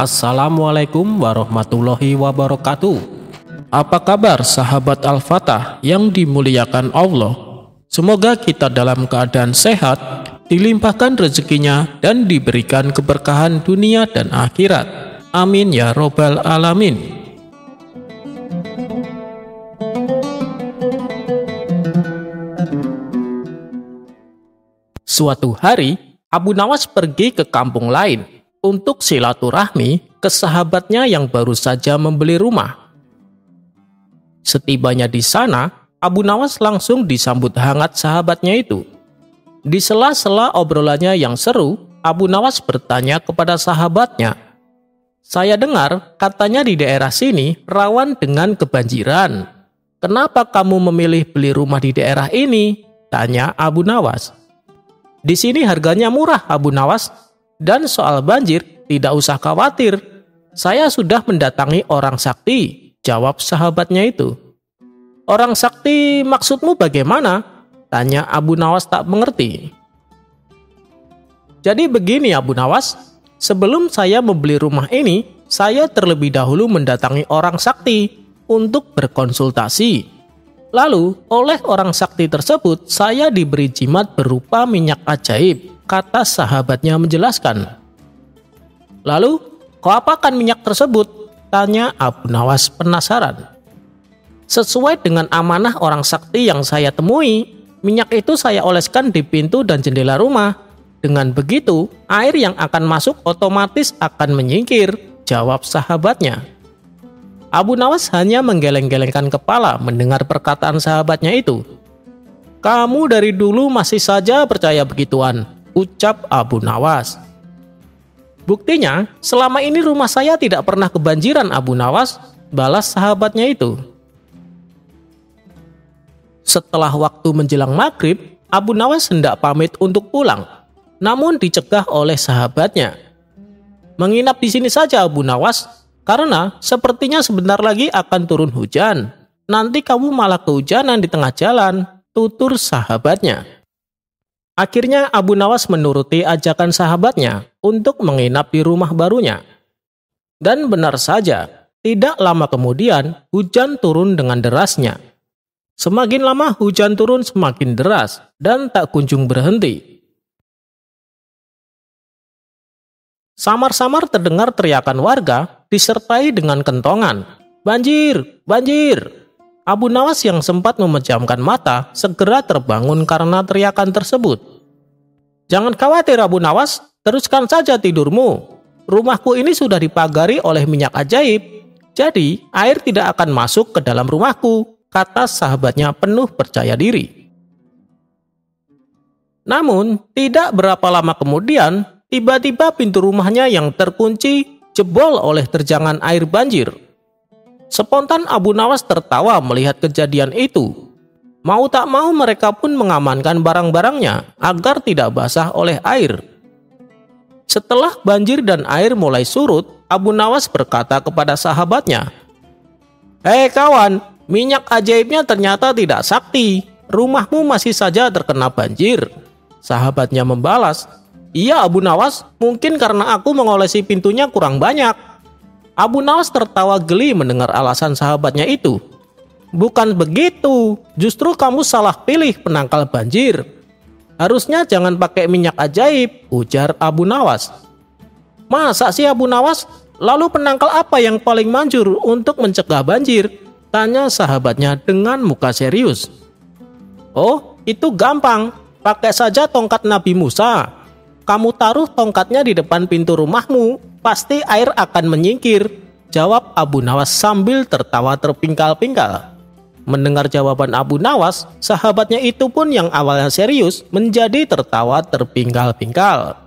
Assalamualaikum warahmatullahi wabarakatuh. Apa kabar sahabat Al-Fatah yang dimuliakan Allah? Semoga kita dalam keadaan sehat, dilimpahkan rezekinya dan diberikan keberkahan dunia dan akhirat. Amin ya robbal alamin. Suatu hari, Abu Nawas pergi ke kampung lain untuk silaturahmi ke sahabatnya yang baru saja membeli rumah. Setibanya di sana, Abu Nawas langsung disambut hangat sahabatnya itu. Di sela-sela obrolannya yang seru, Abu Nawas bertanya kepada sahabatnya, "Saya dengar katanya di daerah sini rawan dengan kebanjiran. Kenapa kamu memilih beli rumah di daerah ini?" tanya Abu Nawas. "Di sini harganya murah, Abu Nawas. Dan soal banjir, tidak usah khawatir. Saya sudah mendatangi orang sakti," jawab sahabatnya itu. "Orang sakti maksudmu bagaimana?" tanya Abu Nawas tak mengerti. "Jadi begini Abu Nawas, sebelum saya membeli rumah ini, saya terlebih dahulu mendatangi orang sakti untuk berkonsultasi. Lalu, oleh orang sakti tersebut, saya diberi jimat berupa minyak ajaib," kata sahabatnya menjelaskan. "Lalu, kau apakan minyak tersebut?" tanya Abu Nawas penasaran. "Sesuai dengan amanah orang sakti yang saya temui, minyak itu saya oleskan di pintu dan jendela rumah. Dengan begitu, air yang akan masuk otomatis akan menyingkir," jawab sahabatnya. Abu Nawas hanya menggeleng-gelengkan kepala mendengar perkataan sahabatnya itu. "Kamu dari dulu masih saja percaya begituan," ucap Abu Nawas. "Buktinya, selama ini rumah saya tidak pernah kebanjiran Abu Nawas," balas sahabatnya itu. Setelah waktu menjelang maghrib, Abu Nawas hendak pamit untuk pulang, namun dicegah oleh sahabatnya. "Menginap di sini saja Abu Nawas, karena sepertinya sebentar lagi akan turun hujan. Nanti kamu malah kehujanan di tengah jalan," tutur sahabatnya. Akhirnya Abu Nawas menuruti ajakan sahabatnya untuk menginap di rumah barunya. Dan benar saja, tidak lama kemudian hujan turun dengan derasnya. Semakin lama hujan turun semakin deras dan tak kunjung berhenti. Samar-samar terdengar teriakan warga disertai dengan kentongan, "Banjir! Banjir!" Abu Nawas yang sempat memejamkan mata segera terbangun karena teriakan tersebut. "Jangan khawatir Abu Nawas, teruskan saja tidurmu. Rumahku ini sudah dipagari oleh minyak ajaib, jadi air tidak akan masuk ke dalam rumahku," kata sahabatnya penuh percaya diri. Namun, tidak berapa lama kemudian, tiba-tiba pintu rumahnya yang terkunci jebol oleh terjangan air banjir. Spontan Abu Nawas tertawa melihat kejadian itu. Mau tak mau mereka pun mengamankan barang-barangnya agar tidak basah oleh air. Setelah banjir dan air mulai surut, Abu Nawas berkata kepada sahabatnya, "Hei kawan, minyak ajaibnya ternyata tidak sakti. Rumahmu masih saja terkena banjir." Sahabatnya membalas, "Iya Abu Nawas, mungkin karena aku mengolesi pintunya kurang banyak." Abu Nawas tertawa geli mendengar alasan sahabatnya itu. "Bukan begitu, justru kamu salah pilih penangkal banjir. Harusnya jangan pakai minyak ajaib," ujar Abu Nawas. "Masa sih Abu Nawas? Lalu penangkal apa yang paling manjur untuk mencegah banjir?" tanya sahabatnya dengan muka serius. "Oh, itu gampang. Pakai saja tongkat Nabi Musa. Kamu taruh tongkatnya di depan pintu rumahmu, pasti air akan menyingkir," jawab Abu Nawas sambil tertawa terpingkal-pingkal. Mendengar jawaban Abu Nawas, sahabatnya itu pun yang awalnya serius menjadi tertawa terpingkal-pingkal.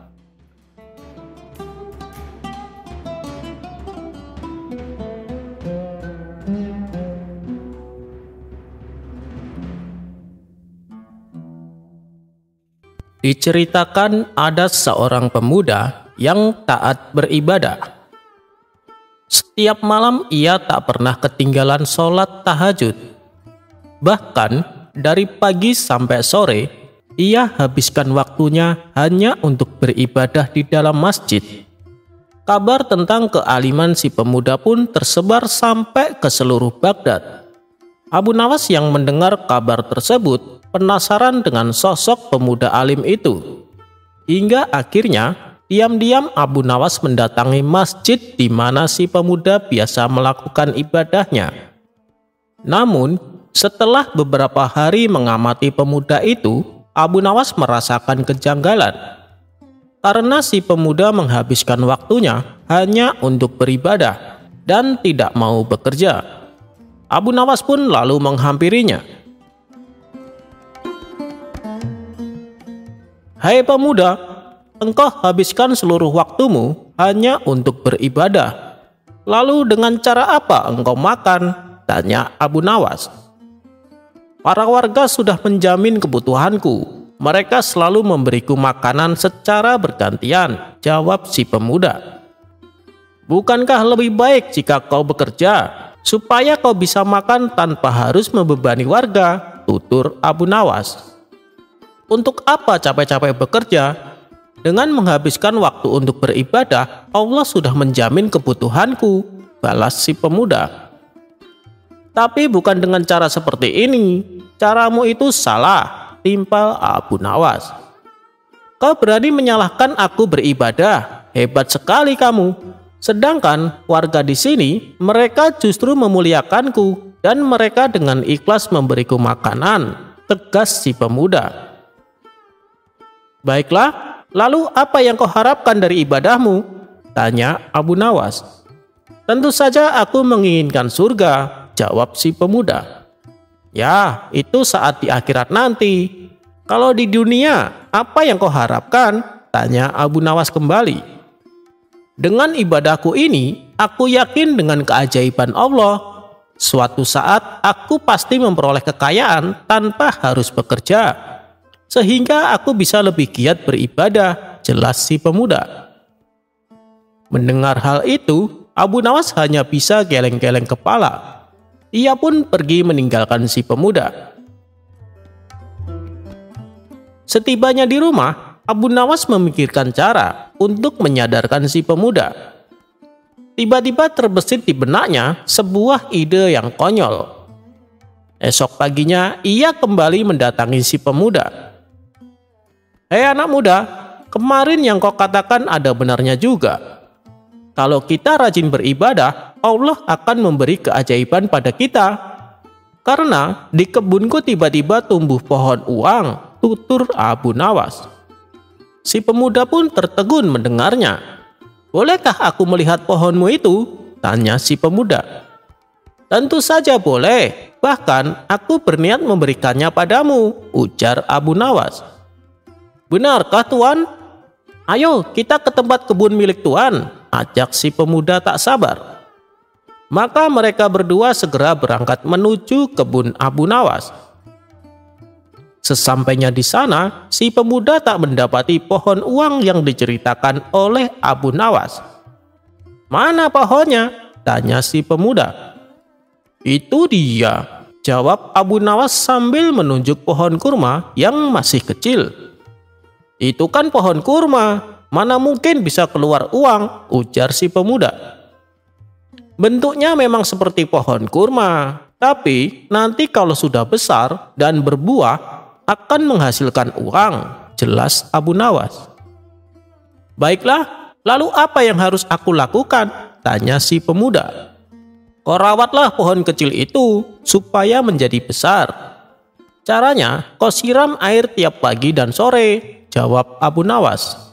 Diceritakan ada seorang pemuda yang taat beribadah. Setiap malam ia tak pernah ketinggalan sholat tahajud. Bahkan dari pagi sampai sore, ia habiskan waktunya hanya untuk beribadah di dalam masjid. Kabar tentang kealiman si pemuda pun tersebar sampai ke seluruh Baghdad. Abu Nawas yang mendengar kabar tersebut penasaran dengan sosok pemuda alim itu. Hingga akhirnya diam-diam Abu Nawas mendatangi masjid di mana si pemuda biasa melakukan ibadahnya. Namun, setelah beberapa hari mengamati pemuda itu, Abu Nawas merasakan kejanggalan. Karena si pemuda menghabiskan waktunya hanya untuk beribadah dan tidak mau bekerja. Abu Nawas pun lalu menghampirinya. "Hai pemuda, engkau habiskan seluruh waktumu hanya untuk beribadah. Lalu dengan cara apa engkau makan?" tanya Abu Nawas. "Para warga sudah menjamin kebutuhanku. Mereka selalu memberiku makanan secara bergantian," jawab si pemuda. "Bukankah lebih baik jika kau bekerja, supaya kau bisa makan tanpa harus membebani warga?" tutur Abu Nawas. "Untuk apa capek-capek bekerja? Dengan menghabiskan waktu untuk beribadah, Allah sudah menjamin kebutuhanku," balas si pemuda. "Tapi bukan dengan cara seperti ini. Caramu itu salah," timpal Abu Nawas. "Kau berani menyalahkan aku beribadah? Hebat sekali kamu. Sedangkan warga di sini, mereka justru memuliakanku dan mereka dengan ikhlas memberiku makanan," tegas si pemuda. "Baiklah, lalu apa yang kau harapkan dari ibadahmu?" tanya Abu Nawas. "Tentu saja aku menginginkan surga," jawab si pemuda. "Ya, itu saat di akhirat nanti. Kalau di dunia, apa yang kau harapkan?" tanya Abu Nawas kembali. "Dengan ibadahku ini, aku yakin dengan keajaiban Allah. Suatu saat aku pasti memperoleh kekayaan tanpa harus bekerja, sehingga aku bisa lebih giat beribadah," jelas si pemuda. Mendengar hal itu, Abu Nawas hanya bisa geleng-geleng kepala. Ia pun pergi meninggalkan si pemuda. Setibanya di rumah, Abu Nawas memikirkan cara untuk menyadarkan si pemuda. Tiba-tiba terbesit di benaknya sebuah ide yang konyol. Esok paginya, ia kembali mendatangi si pemuda. "Hei anak muda, kemarin yang kau katakan ada benarnya juga. Kalau kita rajin beribadah, Allah akan memberi keajaiban pada kita. Karena di kebunku tiba-tiba tumbuh pohon uang," tutur Abu Nawas. Si pemuda pun tertegun mendengarnya. "Bolehkah aku melihat pohonmu itu?" tanya si pemuda. "Tentu saja boleh, bahkan aku berniat memberikannya padamu," ujar Abu Nawas. "Benarkah Tuan? Ayo kita ke tempat kebun milik Tuan," ajak si pemuda tak sabar. Maka mereka berdua segera berangkat menuju kebun Abu Nawas. Sesampainya di sana, si pemuda tak mendapati pohon uang yang diceritakan oleh Abu Nawas. "Mana pohonnya?" tanya si pemuda. "Itu dia," jawab Abu Nawas sambil menunjuk pohon kurma yang masih kecil. "Itu kan pohon kurma, mana mungkin bisa keluar uang," ujar si pemuda. "Bentuknya memang seperti pohon kurma, tapi nanti kalau sudah besar dan berbuah akan menghasilkan uang," jelas Abu Nawas. "Baiklah, lalu apa yang harus aku lakukan?" tanya si pemuda. "Kau rawatlah pohon kecil itu supaya menjadi besar. Caranya, kau siram air tiap pagi dan sore," jawab Abu Nawas.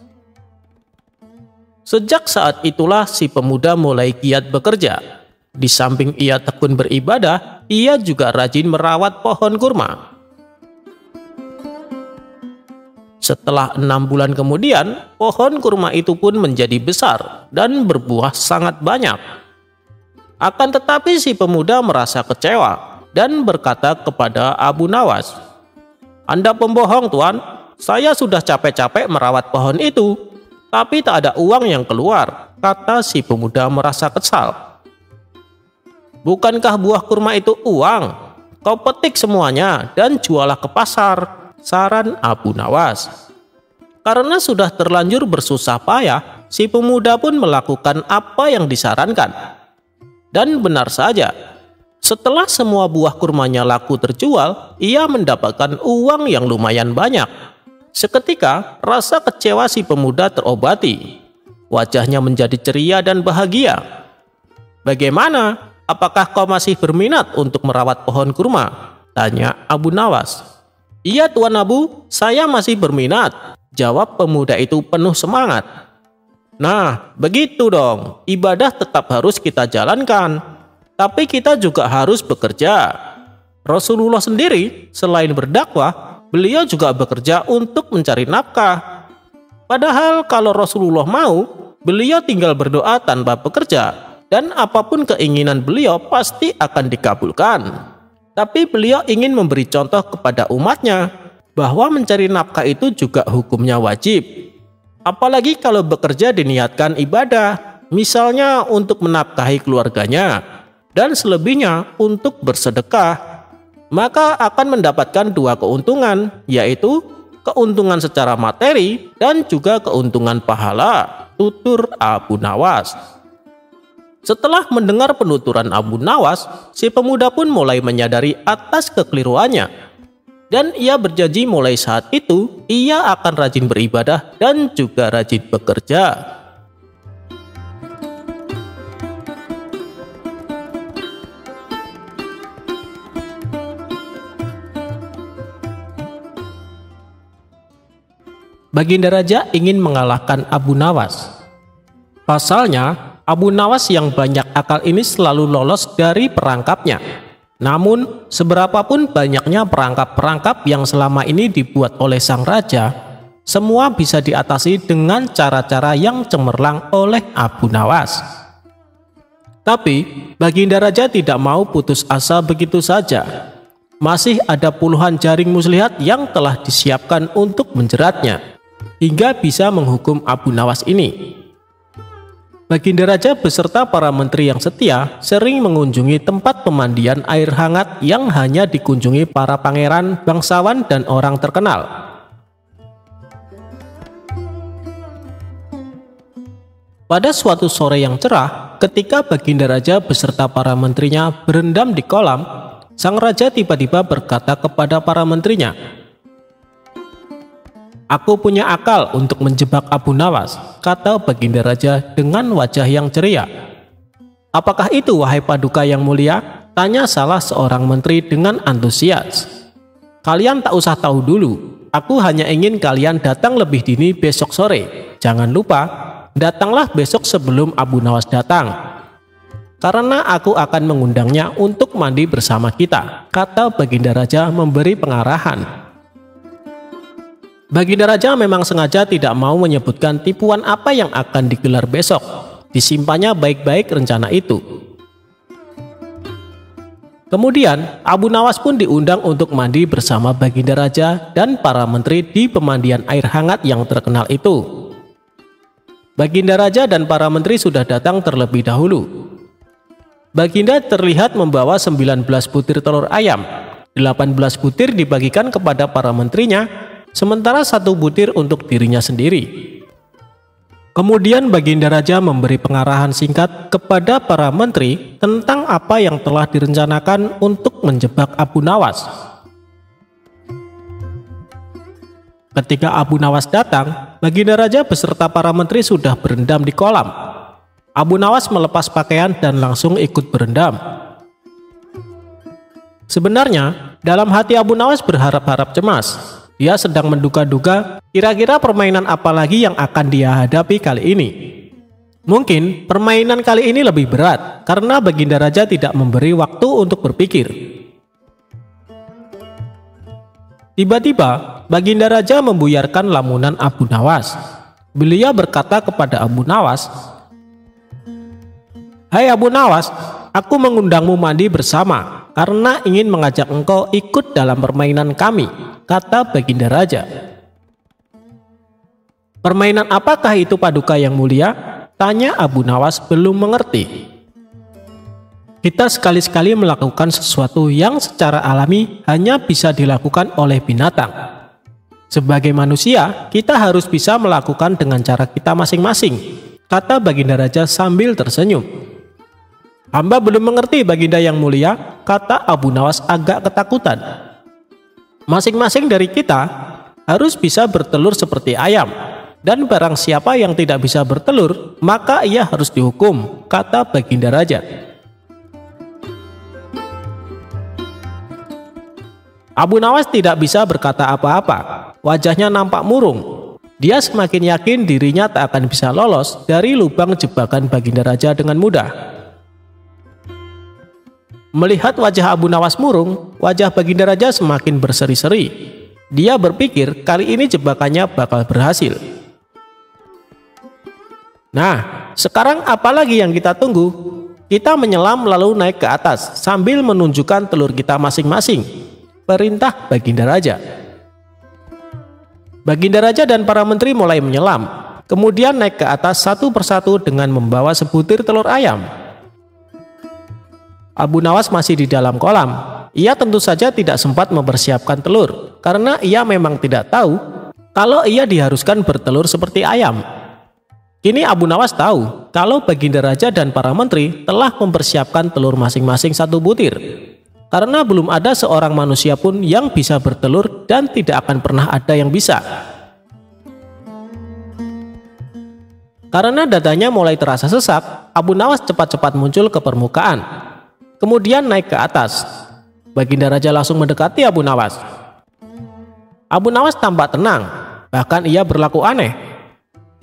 Sejak saat itulah si pemuda mulai giat bekerja. Di samping ia tekun beribadah, ia juga rajin merawat pohon kurma. Setelah 6 bulan kemudian, pohon kurma itu pun menjadi besar dan berbuah sangat banyak. Akan tetapi si pemuda merasa kecewa dan berkata kepada Abu Nawas, "Anda pembohong Tuan, saya sudah capek-capek merawat pohon itu, tapi tak ada uang yang keluar," kata si pemuda merasa kesal. "Bukankah buah kurma itu uang? Kau petik semuanya dan jualah ke pasar," saran Abu Nawas. Karena sudah terlanjur bersusah payah, si pemuda pun melakukan apa yang disarankan. Dan benar saja, setelah semua buah kurmanya laku terjual, ia mendapatkan uang yang lumayan banyak. Seketika, rasa kecewa si pemuda terobati. Wajahnya menjadi ceria dan bahagia. "Bagaimana? Apakah kau masih berminat untuk merawat pohon kurma?" tanya Abu Nawas. "Iya Tuan Abu, saya masih berminat," jawab pemuda itu penuh semangat. "Nah, begitu dong, ibadah tetap harus kita jalankan. Tapi kita juga harus bekerja. Rasulullah sendiri selain berdakwah, beliau juga bekerja untuk mencari nafkah. Padahal kalau Rasulullah mau, beliau tinggal berdoa tanpa bekerja, dan apapun keinginan beliau pasti akan dikabulkan. Tapi beliau ingin memberi contoh kepada umatnya bahwa mencari nafkah itu juga hukumnya wajib. Apalagi kalau bekerja diniatkan ibadah, misalnya untuk menafkahi keluarganya, dan selebihnya untuk bersedekah, maka akan mendapatkan dua keuntungan, yaitu keuntungan secara materi dan juga keuntungan pahala," tutur Abu Nawas. Setelah mendengar penuturan Abu Nawas, si pemuda pun mulai menyadari atas kekeliruannya, dan ia berjanji mulai saat itu ia akan rajin beribadah dan juga rajin bekerja. Baginda Raja ingin mengalahkan Abu Nawas. Pasalnya, Abu Nawas yang banyak akal ini selalu lolos dari perangkapnya. Namun, seberapapun banyaknya perangkap-perangkap yang selama ini dibuat oleh sang raja, semua bisa diatasi dengan cara-cara yang cemerlang oleh Abu Nawas. Tapi, Baginda Raja tidak mau putus asa begitu saja. Masih ada puluhan jaring muslihat yang telah disiapkan untuk menjeratnya, hingga bisa menghukum Abu Nawas ini. Baginda Raja beserta para menteri yang setia sering mengunjungi tempat pemandian air hangat yang hanya dikunjungi para pangeran, bangsawan, dan orang terkenal. Pada suatu sore yang cerah, ketika Baginda Raja beserta para menterinya berendam di kolam, sang raja tiba-tiba berkata kepada para menterinya, "Aku punya akal untuk menjebak Abu Nawas," kata Baginda Raja dengan wajah yang ceria. "Apakah itu, wahai Paduka yang mulia?" tanya salah seorang menteri dengan antusias. "Kalian tak usah tahu dulu. Aku hanya ingin kalian datang lebih dini besok sore. Jangan lupa, datanglah besok sebelum Abu Nawas datang, karena aku akan mengundangnya untuk mandi bersama kita," kata Baginda Raja memberi pengarahan. Baginda Raja memang sengaja tidak mau menyebutkan tipuan apa yang akan digelar besok. Disimpannya baik-baik rencana itu. Kemudian Abu Nawas pun diundang untuk mandi bersama Baginda Raja dan para menteri di pemandian air hangat yang terkenal itu. Baginda Raja dan para menteri sudah datang terlebih dahulu. Baginda terlihat membawa 19 butir telur ayam. 18 butir dibagikan kepada para menterinya, sementara 1 butir untuk dirinya sendiri. Kemudian Baginda Raja memberi pengarahan singkat kepada para menteri tentang apa yang telah direncanakan untuk menjebak Abu Nawas. Ketika Abu Nawas datang, Baginda Raja beserta para menteri sudah berendam di kolam. Abu Nawas melepas pakaian dan langsung ikut berendam. Sebenarnya, dalam hati Abu Nawas berharap-harap cemas. Dia sedang menduga-duga kira-kira permainan apa lagi yang akan dia hadapi kali ini. Mungkin permainan kali ini lebih berat karena Baginda Raja tidak memberi waktu untuk berpikir. Tiba-tiba Baginda Raja membuyarkan lamunan Abu Nawas. Beliau berkata kepada Abu Nawas, "Hai Abu Nawas, aku mengundangmu mandi bersama karena ingin mengajak engkau ikut dalam permainan kami," kata Baginda Raja. "Permainan apakah itu, Paduka yang mulia?" tanya Abu Nawas belum mengerti. "Kita sekali-sekali melakukan sesuatu yang secara alami hanya bisa dilakukan oleh binatang. Sebagai manusia, kita harus bisa melakukan dengan cara kita masing-masing. kata Baginda Raja sambil tersenyum. Hamba belum mengerti Baginda yang mulia, kata Abu Nawas agak ketakutan. Masing-masing dari kita harus bisa bertelur seperti ayam, dan barang siapa yang tidak bisa bertelur, maka ia harus dihukum, kata Baginda Raja. Abu Nawas tidak bisa berkata apa-apa, wajahnya nampak murung. Dia semakin yakin dirinya tak akan bisa lolos dari lubang jebakan Baginda Raja dengan mudah. Melihat wajah Abu Nawas murung, wajah Baginda Raja semakin berseri-seri. Dia berpikir kali ini jebakannya bakal berhasil. Nah, sekarang apa lagi yang kita tunggu? Kita menyelam lalu naik ke atas sambil menunjukkan telur kita masing-masing, perintah Baginda Raja. Baginda Raja dan para menteri mulai menyelam, kemudian naik ke atas satu persatu dengan membawa sebutir telur ayam. Abu Nawas masih di dalam kolam. Ia tentu saja tidak sempat mempersiapkan telur, karena ia memang tidak tahu kalau ia diharuskan bertelur seperti ayam. Kini Abu Nawas tahu kalau Baginda Raja dan para menteri telah mempersiapkan telur masing-masing satu butir. Karena belum ada seorang manusia pun yang bisa bertelur dan tidak akan pernah ada yang bisa. Karena dadanya mulai terasa sesak, Abu Nawas cepat-cepat muncul ke permukaan, kemudian naik ke atas. Baginda Raja langsung mendekati Abu Nawas. Abu Nawas tampak tenang, bahkan ia berlaku aneh.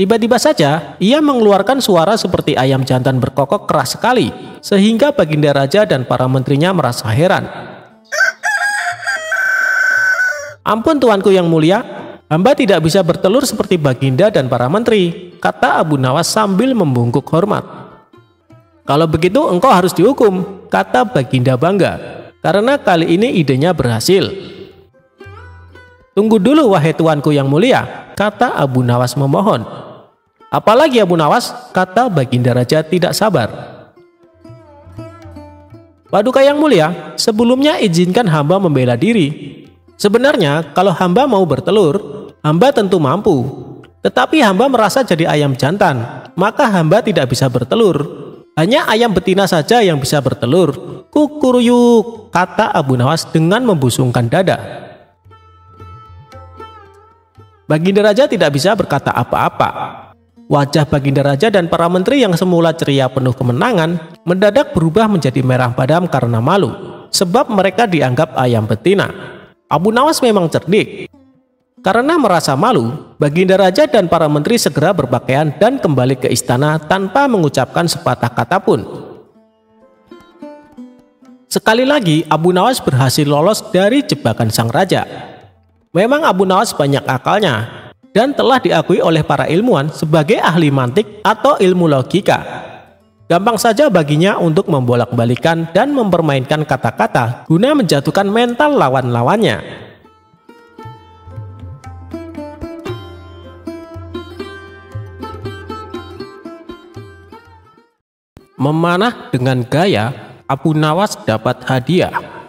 Tiba-tiba saja ia mengeluarkan suara seperti ayam jantan berkokok keras sekali, sehingga Baginda Raja dan para menterinya merasa heran. Ampun tuanku yang mulia, hamba tidak bisa bertelur seperti Baginda dan para menteri, kata Abu Nawas sambil membungkuk hormat. Kalau begitu engkau harus dihukum, kata Baginda bangga, karena kali ini idenya berhasil. Tunggu dulu wahai tuanku yang mulia, kata Abu Nawas memohon. Apalagi Abu Nawas, kata Baginda Raja tidak sabar. Paduka yang mulia, sebelumnya izinkan hamba membela diri. Sebenarnya kalau hamba mau bertelur, hamba tentu mampu. Tetapi hamba merasa jadi ayam jantan, maka hamba tidak bisa bertelur. Hanya ayam betina saja yang bisa bertelur. Kukuruyuk, kata Abu Nawas dengan membusungkan dada. Baginda Raja tidak bisa berkata apa-apa. Wajah Baginda Raja dan para menteri yang semula ceria penuh kemenangan mendadak berubah menjadi merah padam karena malu, sebab mereka dianggap ayam betina. Abu Nawas memang cerdik. Karena merasa malu, Baginda Raja dan para menteri segera berpakaian dan kembali ke istana tanpa mengucapkan sepatah kata pun. Sekali lagi Abu Nawas berhasil lolos dari jebakan sang raja. Memang Abu Nawas banyak akalnya dan telah diakui oleh para ilmuwan sebagai ahli mantik atau ilmu logika. Gampang saja baginya untuk membolak-balikan dan mempermainkan kata-kata guna menjatuhkan mental lawan-lawannya. Memanah dengan gaya, Abu Nawas dapat hadiah.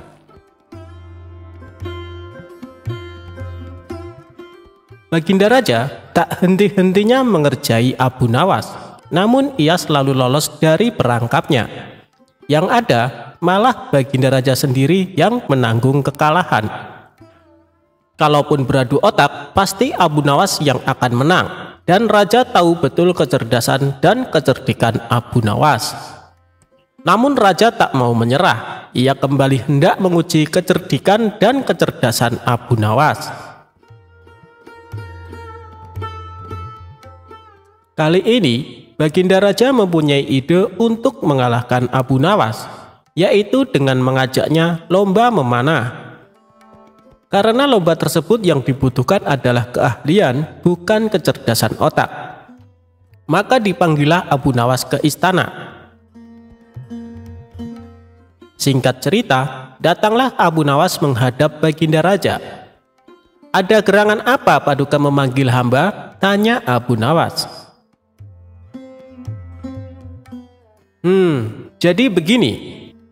Baginda Raja tak henti-hentinya mengerjai Abu Nawas, namun ia selalu lolos dari perangkapnya. Yang ada malah Baginda Raja sendiri yang menanggung kekalahan. Kalaupun beradu otak, pasti Abu Nawas yang akan menang, dan Raja tahu betul kecerdasan dan kecerdikan Abu Nawas. Namun Raja tak mau menyerah, ia kembali hendak menguji kecerdikan dan kecerdasan Abu Nawas. Kali ini, Baginda Raja mempunyai ide untuk mengalahkan Abu Nawas, yaitu dengan mengajaknya lomba memanah. Karena lomba tersebut yang dibutuhkan adalah keahlian, bukan kecerdasan otak. Maka dipanggillah Abu Nawas ke istana. Singkat cerita, datanglah Abu Nawas menghadap Baginda Raja. Ada gerangan apa paduka memanggil hamba? Tanya Abu Nawas. Jadi begini,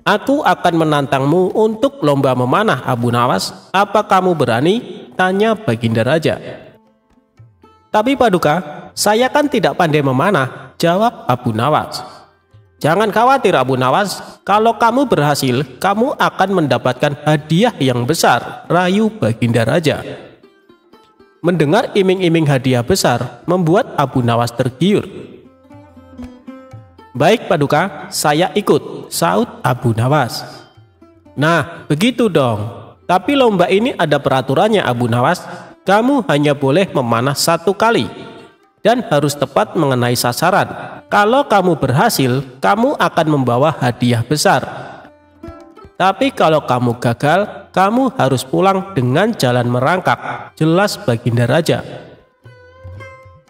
aku akan menantangmu untuk lomba memanah Abu Nawas. Apa kamu berani? Tanya Baginda Raja. Tapi paduka, saya kan tidak pandai memanah. jawab Abu Nawas. Jangan khawatir Abu Nawas, kalau kamu berhasil, kamu akan mendapatkan hadiah yang besar, rayu Baginda Raja. Mendengar iming-iming hadiah besar membuat Abu Nawas tergiur. Baik Paduka, saya ikut, saut Abu Nawas. Nah, begitu dong. Tapi lomba ini ada peraturannya Abu Nawas. Kamu hanya boleh memanah 1 kali dan harus tepat mengenai sasaran. Kalau kamu berhasil, kamu akan membawa hadiah besar. Tapi kalau kamu gagal, kamu harus pulang dengan jalan merangkak, jelas Baginda Raja.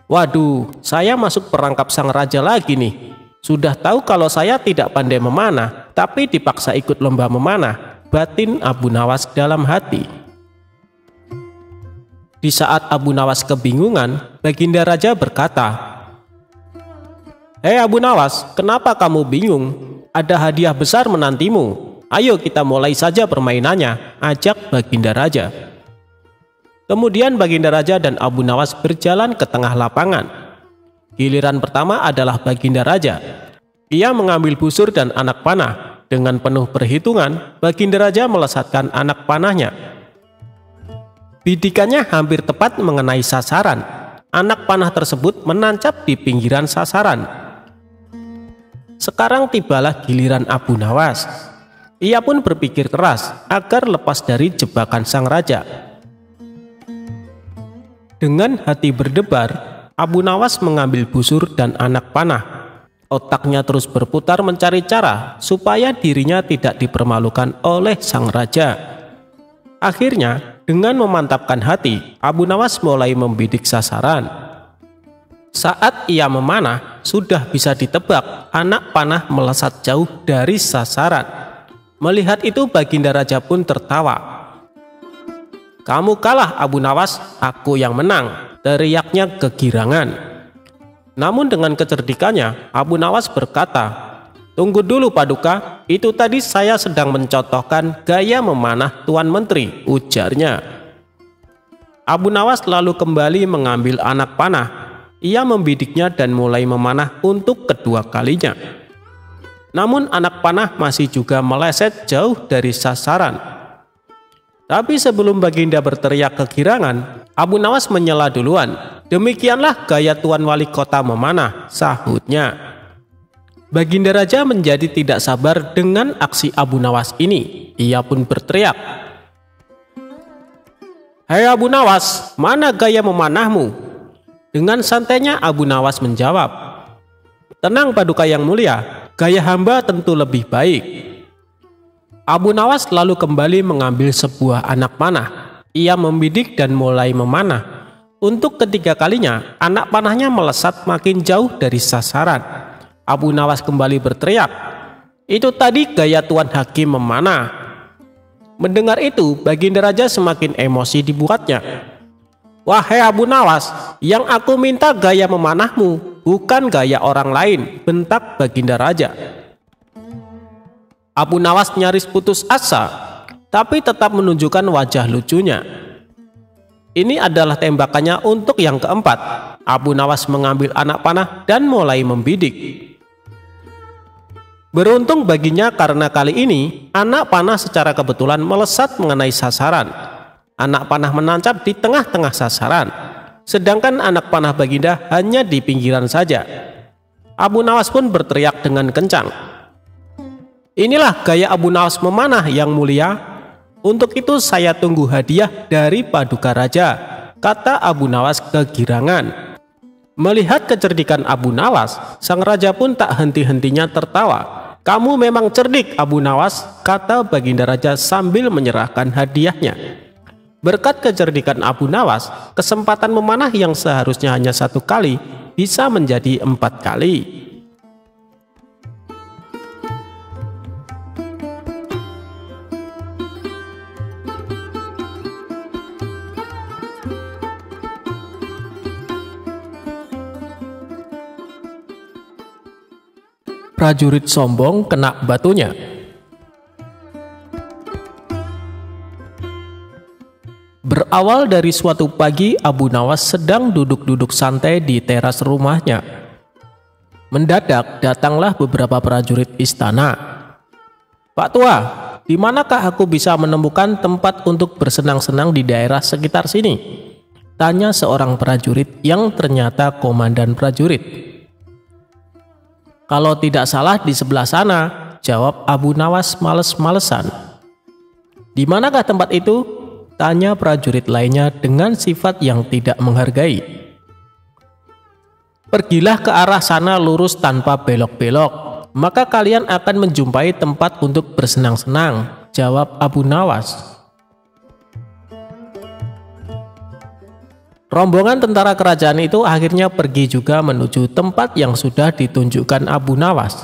Waduh, saya masuk perangkap sang raja lagi nih. Sudah tahu kalau saya tidak pandai memanah, tapi dipaksa ikut lomba memanah, batin Abu Nawas dalam hati. Di saat Abu Nawas kebingungan, Baginda Raja berkata, "Hei Abu Nawas, kenapa kamu bingung? Ada hadiah besar menantimu. Ayo kita mulai saja permainannya," ajak Baginda Raja. Kemudian Baginda Raja dan Abu Nawas berjalan ke tengah lapangan. Giliran pertama adalah Baginda Raja. Ia mengambil busur dan anak panah. Dengan penuh perhitungan, Baginda Raja melesatkan anak panahnya. Bidikannya hampir tepat mengenai sasaran. Anak panah tersebut menancap di pinggiran sasaran. Sekarang tibalah giliran Abu Nawas. Ia pun berpikir keras agar lepas dari jebakan sang raja. Dengan hati berdebar, Abu Nawas mengambil busur dan anak panah. Otaknya terus berputar mencari cara supaya dirinya tidak dipermalukan oleh sang raja. Akhirnya, dengan memantapkan hati, Abu Nawas mulai membidik sasaran. Saat ia memanah, sudah bisa ditebak anak panah melesat jauh dari sasaran. Melihat itu, Baginda Raja pun tertawa. "Kamu kalah Abu Nawas, aku yang menang," teriaknya kegirangan. Namun dengan kecerdikannya, Abu Nawas berkata, "Tunggu dulu Paduka, itu tadi saya sedang mencontohkan gaya memanah Tuan Menteri," ujarnya. Abu Nawas lalu kembali mengambil anak panah. Ia membidiknya dan mulai memanah untuk kedua kalinya. Namun anak panah masih juga meleset jauh dari sasaran. Tapi sebelum Baginda berteriak kegirangan, Abu Nawas menyela duluan. "Demikianlah gaya Tuan Wali Kota memanah," sahutnya. Baginda Raja menjadi tidak sabar dengan aksi Abu Nawas ini. Ia pun berteriak, "Hei Abu Nawas, mana gaya memanahmu?" Dengan santainya Abu Nawas menjawab, "Tenang Paduka yang mulia, gaya hamba tentu lebih baik." Abu Nawas lalu kembali mengambil sebuah anak panah. Ia membidik dan mulai memanah. Untuk ketiga kalinya, anak panahnya melesat makin jauh dari sasaran. Abu Nawas kembali berteriak, "Itu tadi gaya Tuan Hakim memanah." Mendengar itu, Baginda Raja semakin emosi dibuatnya. "Wahai Abu Nawas, yang aku minta gaya memanahmu, bukan gaya orang lain," bentak Baginda Raja. Abu Nawas nyaris putus asa, tapi tetap menunjukkan wajah lucunya. Ini adalah tembakannya untuk yang keempat. Abu Nawas mengambil anak panah dan mulai membidik. Beruntung baginya karena kali ini anak panah secara kebetulan melesat mengenai sasaran. Anak panah menancap di tengah-tengah sasaran, sedangkan anak panah Baginda hanya di pinggiran saja. Abu Nawas pun berteriak dengan kencang, "Inilah gaya Abu Nawas memanah yang mulia. Untuk itu saya tunggu hadiah dari Paduka Raja," kata Abu Nawas kegirangan. Melihat kecerdikan Abu Nawas, sang raja pun tak henti-hentinya tertawa. "Kamu memang cerdik Abu Nawas," kata Baginda Raja sambil menyerahkan hadiahnya. Berkat kecerdikan Abu Nawas, kesempatan memanah yang seharusnya hanya 1 kali bisa menjadi 4 kali. Prajurit sombong kena batunya. Berawal dari suatu pagi, Abu Nawas sedang duduk-duduk santai di teras rumahnya. Mendadak datanglah beberapa prajurit istana. "Pak Tua, di manakah aku bisa menemukan tempat untuk bersenang-senang di daerah sekitar sini?" tanya seorang prajurit yang ternyata komandan prajurit. "Kalau tidak salah di sebelah sana," jawab Abu Nawas males-malesan. "Di manakah tempat itu?" tanya prajurit lainnya dengan sifat yang tidak menghargai. "Pergilah ke arah sana lurus tanpa belok-belok, maka kalian akan menjumpai tempat untuk bersenang-senang," jawab Abu Nawas. Rombongan tentara kerajaan itu akhirnya pergi juga menuju tempat yang sudah ditunjukkan Abu Nawas.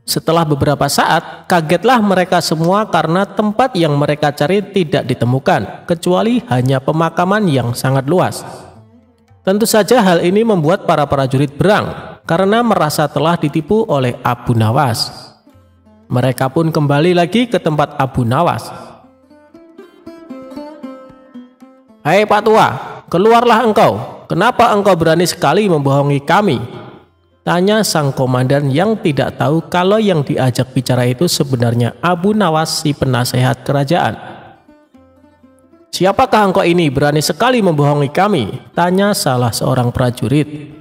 Setelah beberapa saat, kagetlah mereka semua karena tempat yang mereka cari tidak ditemukan, kecuali hanya pemakaman yang sangat luas. Tentu saja hal ini membuat para prajurit berang karena merasa telah ditipu oleh Abu Nawas. Mereka pun kembali lagi ke tempat Abu Nawas. "Hai Pak Tua, keluarlah engkau. Kenapa engkau berani sekali membohongi kami?" tanya sang komandan yang tidak tahu kalau yang diajak bicara itu sebenarnya Abu Nawas, si penasehat kerajaan. "Siapakah engkau ini berani sekali membohongi kami?" tanya salah seorang prajurit.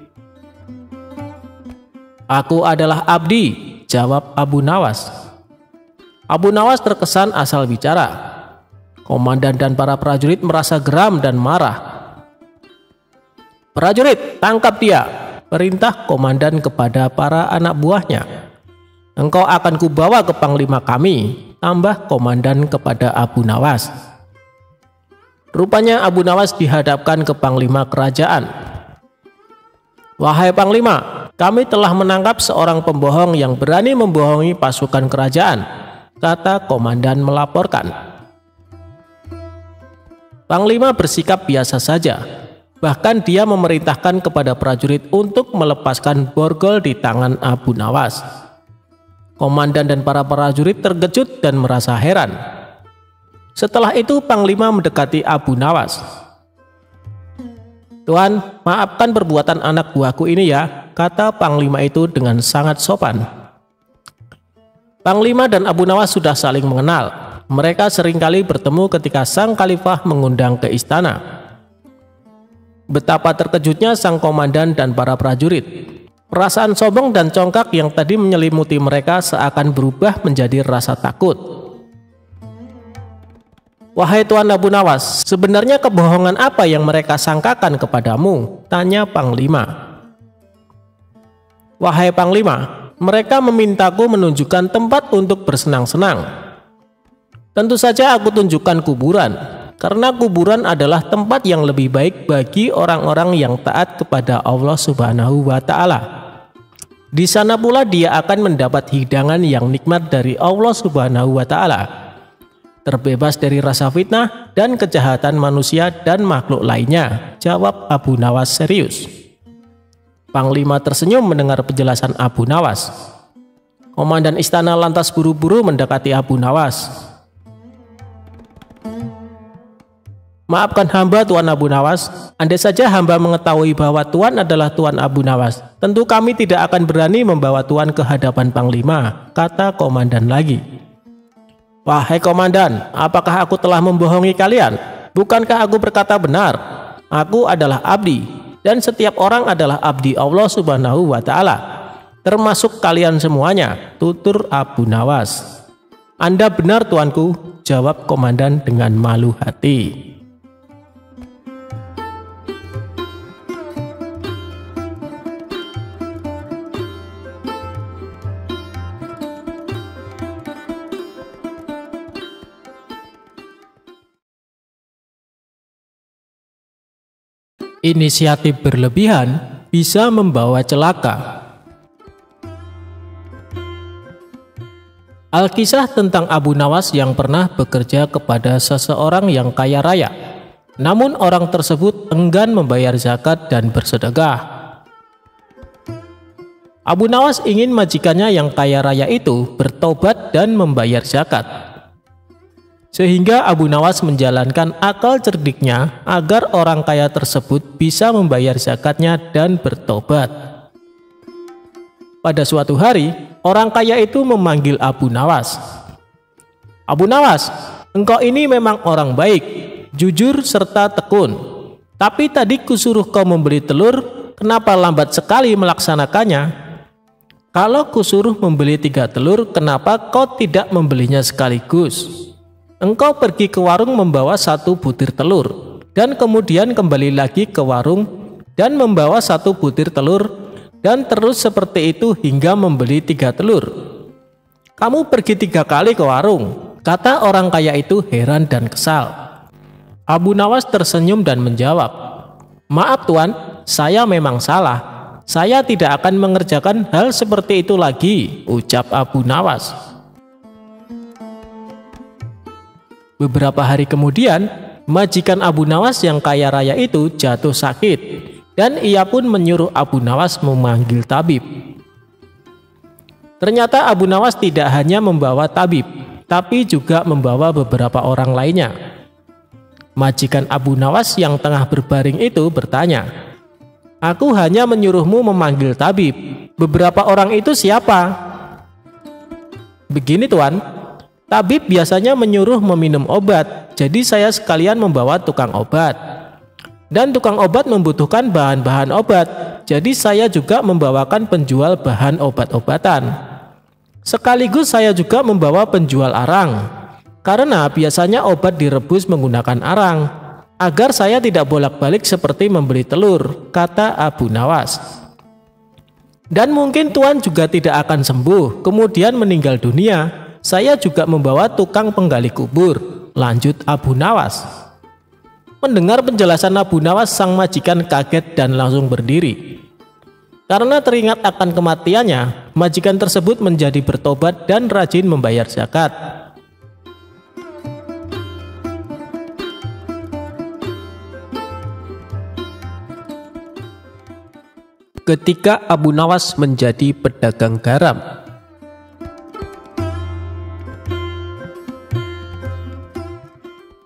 "Aku adalah Abdi," jawab Abu Nawas. Abu Nawas terkesan asal bicara. Komandan dan para prajurit merasa geram dan marah. "Prajurit, tangkap dia," perintah komandan kepada para anak buahnya. "Engkau akan kubawa ke panglima kami," tambah komandan kepada Abu Nawas. Rupanya Abu Nawas dihadapkan ke panglima kerajaan. "Wahai panglima, kami telah menangkap seorang pembohong yang berani membohongi pasukan kerajaan," kata komandan melaporkan. Panglima bersikap biasa saja. Bahkan dia memerintahkan kepada prajurit untuk melepaskan borgol di tangan Abu Nawas. Komandan dan para prajurit terkejut dan merasa heran. Setelah itu panglima mendekati Abu Nawas. "Tuan, maafkan perbuatan anak buahku ini ya," kata panglima itu dengan sangat sopan. Panglima dan Abu Nawas sudah saling mengenal. Mereka seringkali bertemu ketika sang khalifah mengundang ke istana. Betapa terkejutnya sang komandan dan para prajurit. Perasaan sombong dan congkak yang tadi menyelimuti mereka seakan berubah menjadi rasa takut. "Wahai Tuan Abu Nawas, sebenarnya kebohongan apa yang mereka sangkakan kepadamu?" tanya panglima. "Wahai panglima, mereka memintaku menunjukkan tempat untuk bersenang-senang. Tentu saja aku tunjukkan kuburan, karena kuburan adalah tempat yang lebih baik bagi orang-orang yang taat kepada Allah Subhanahu wa Ta'ala. Di sana pula dia akan mendapat hidangan yang nikmat dari Allah Subhanahu wa Ta'ala, terbebas dari rasa fitnah dan kejahatan manusia dan makhluk lainnya," jawab Abu Nawas serius. Panglima tersenyum mendengar penjelasan Abu Nawas. Komandan istana lantas buru-buru mendekati Abu Nawas. "Maafkan hamba Tuan Abu Nawas, andai saja hamba mengetahui bahwa Tuan adalah Tuan Abu Nawas, tentu kami tidak akan berani membawa Tuan ke hadapan panglima," kata komandan lagi. "Wahai komandan, apakah aku telah membohongi kalian? Bukankah aku berkata benar? Aku adalah abdi, dan setiap orang adalah abdi Allah Subhanahu wa Ta'ala, termasuk kalian semuanya," tutur Abu Nawas. "Anda benar tuanku," jawab komandan dengan malu hati. Inisiatif berlebihan bisa membawa celaka. Alkisah tentang Abu Nawas yang pernah bekerja kepada seseorang yang kaya raya, namun orang tersebut enggan membayar zakat dan bersedekah. Abu Nawas ingin majikannya yang kaya raya itu bertobat dan membayar zakat. Sehingga Abu Nawas menjalankan akal cerdiknya agar orang kaya tersebut bisa membayar zakatnya dan bertobat. Pada suatu hari, orang kaya itu memanggil Abu Nawas. "Abu Nawas, engkau ini memang orang baik, jujur serta tekun. Tapi tadi kusuruh kau membeli telur, kenapa lambat sekali melaksanakannya? Kalau kusuruh membeli 3 telur, kenapa kau tidak membelinya sekaligus? Engkau pergi ke warung membawa 1 butir telur, dan kemudian kembali lagi ke warung dan membawa 1 butir telur, dan terus seperti itu hingga membeli 3 telur. Kamu pergi 3 kali ke warung," kata orang kaya itu heran dan kesal. Abu Nawas tersenyum dan menjawab, "Maaf tuan, saya memang salah. Saya tidak akan mengerjakan hal seperti itu lagi," ucap Abu Nawas. Beberapa hari kemudian, majikan Abu Nawas yang kaya raya itu jatuh sakit, dan ia pun menyuruh Abu Nawas memanggil tabib. Ternyata Abu Nawas tidak hanya membawa tabib, tapi juga membawa beberapa orang lainnya. Majikan Abu Nawas yang tengah berbaring itu bertanya, "Aku hanya menyuruhmu memanggil tabib. Beberapa orang itu siapa?" "Begini tuan, tabib biasanya menyuruh meminum obat, jadi saya sekalian membawa tukang obat. Dan tukang obat membutuhkan bahan-bahan obat, jadi saya juga membawakan penjual bahan obat-obatan. Sekaligus saya juga membawa penjual arang, karena biasanya obat direbus menggunakan arang, agar saya tidak bolak-balik seperti membeli telur," kata Abu Nawas. "Dan mungkin tuan juga tidak akan sembuh, kemudian meninggal dunia. Saya juga membawa tukang penggali kubur," lanjut Abu Nawas. Mendengar penjelasan Abu Nawas, sang majikan kaget dan langsung berdiri. Karena teringat akan kematiannya, majikan tersebut menjadi bertobat dan rajin membayar zakat. Ketika Abu Nawas menjadi pedagang garam.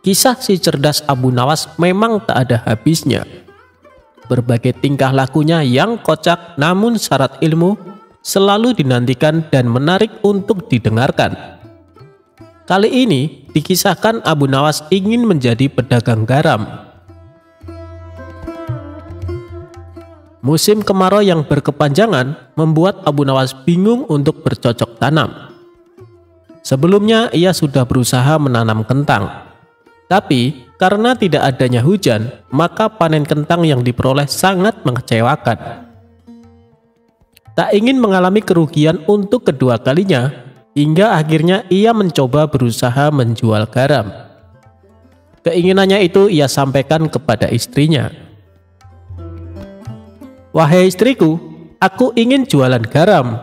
Kisah si cerdas Abu Nawas memang tak ada habisnya. Berbagai tingkah lakunya yang kocak namun syarat ilmu selalu dinantikan dan menarik untuk didengarkan. Kali ini dikisahkan Abu Nawas ingin menjadi pedagang garam. Musim kemarau yang berkepanjangan membuat Abu Nawas bingung untuk bercocok tanam. Sebelumnya ia sudah berusaha menanam kentang. Tapi karena tidak adanya hujan, maka panen kentang yang diperoleh sangat mengecewakan. Tak ingin mengalami kerugian untuk kedua kalinya, hingga akhirnya ia mencoba berusaha menjual garam. Keinginannya itu ia sampaikan kepada istrinya. "Wahai istriku, aku ingin jualan garam.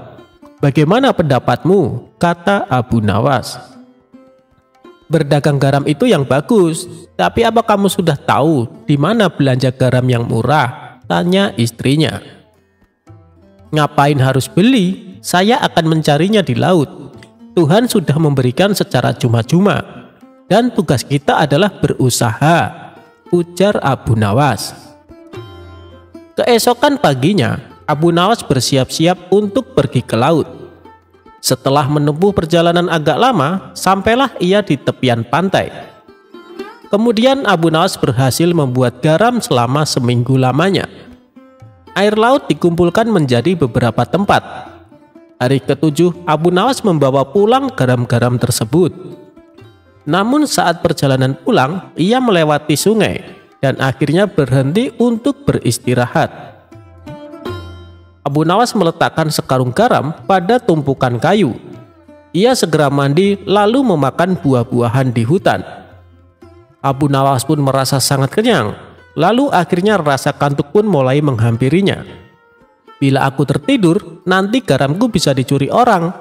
Bagaimana pendapatmu?" kata Abu Nawas. "Berdagang garam itu yang bagus, tapi apa kamu sudah tahu di mana belanja garam yang murah?" tanya istrinya. "Ngapain harus beli? Saya akan mencarinya di laut. Tuhan sudah memberikan secara cuma-cuma, dan tugas kita adalah berusaha," ujar Abu Nawas. Keesokan paginya, Abu Nawas bersiap-siap untuk pergi ke laut. Setelah menempuh perjalanan agak lama, sampailah ia di tepian pantai. Kemudian Abu Nawas berhasil membuat garam selama seminggu lamanya. Air laut dikumpulkan menjadi beberapa tempat. Hari ke-7, Abu Nawas membawa pulang garam-garam tersebut. Namun saat perjalanan pulang, ia melewati sungai dan akhirnya berhenti untuk beristirahat. Abu Nawas meletakkan sekarung garam pada tumpukan kayu. Ia segera mandi lalu memakan buah-buahan di hutan. Abu Nawas pun merasa sangat kenyang, lalu akhirnya rasa kantuk pun mulai menghampirinya. "Bila aku tertidur, nanti garamku bisa dicuri orang.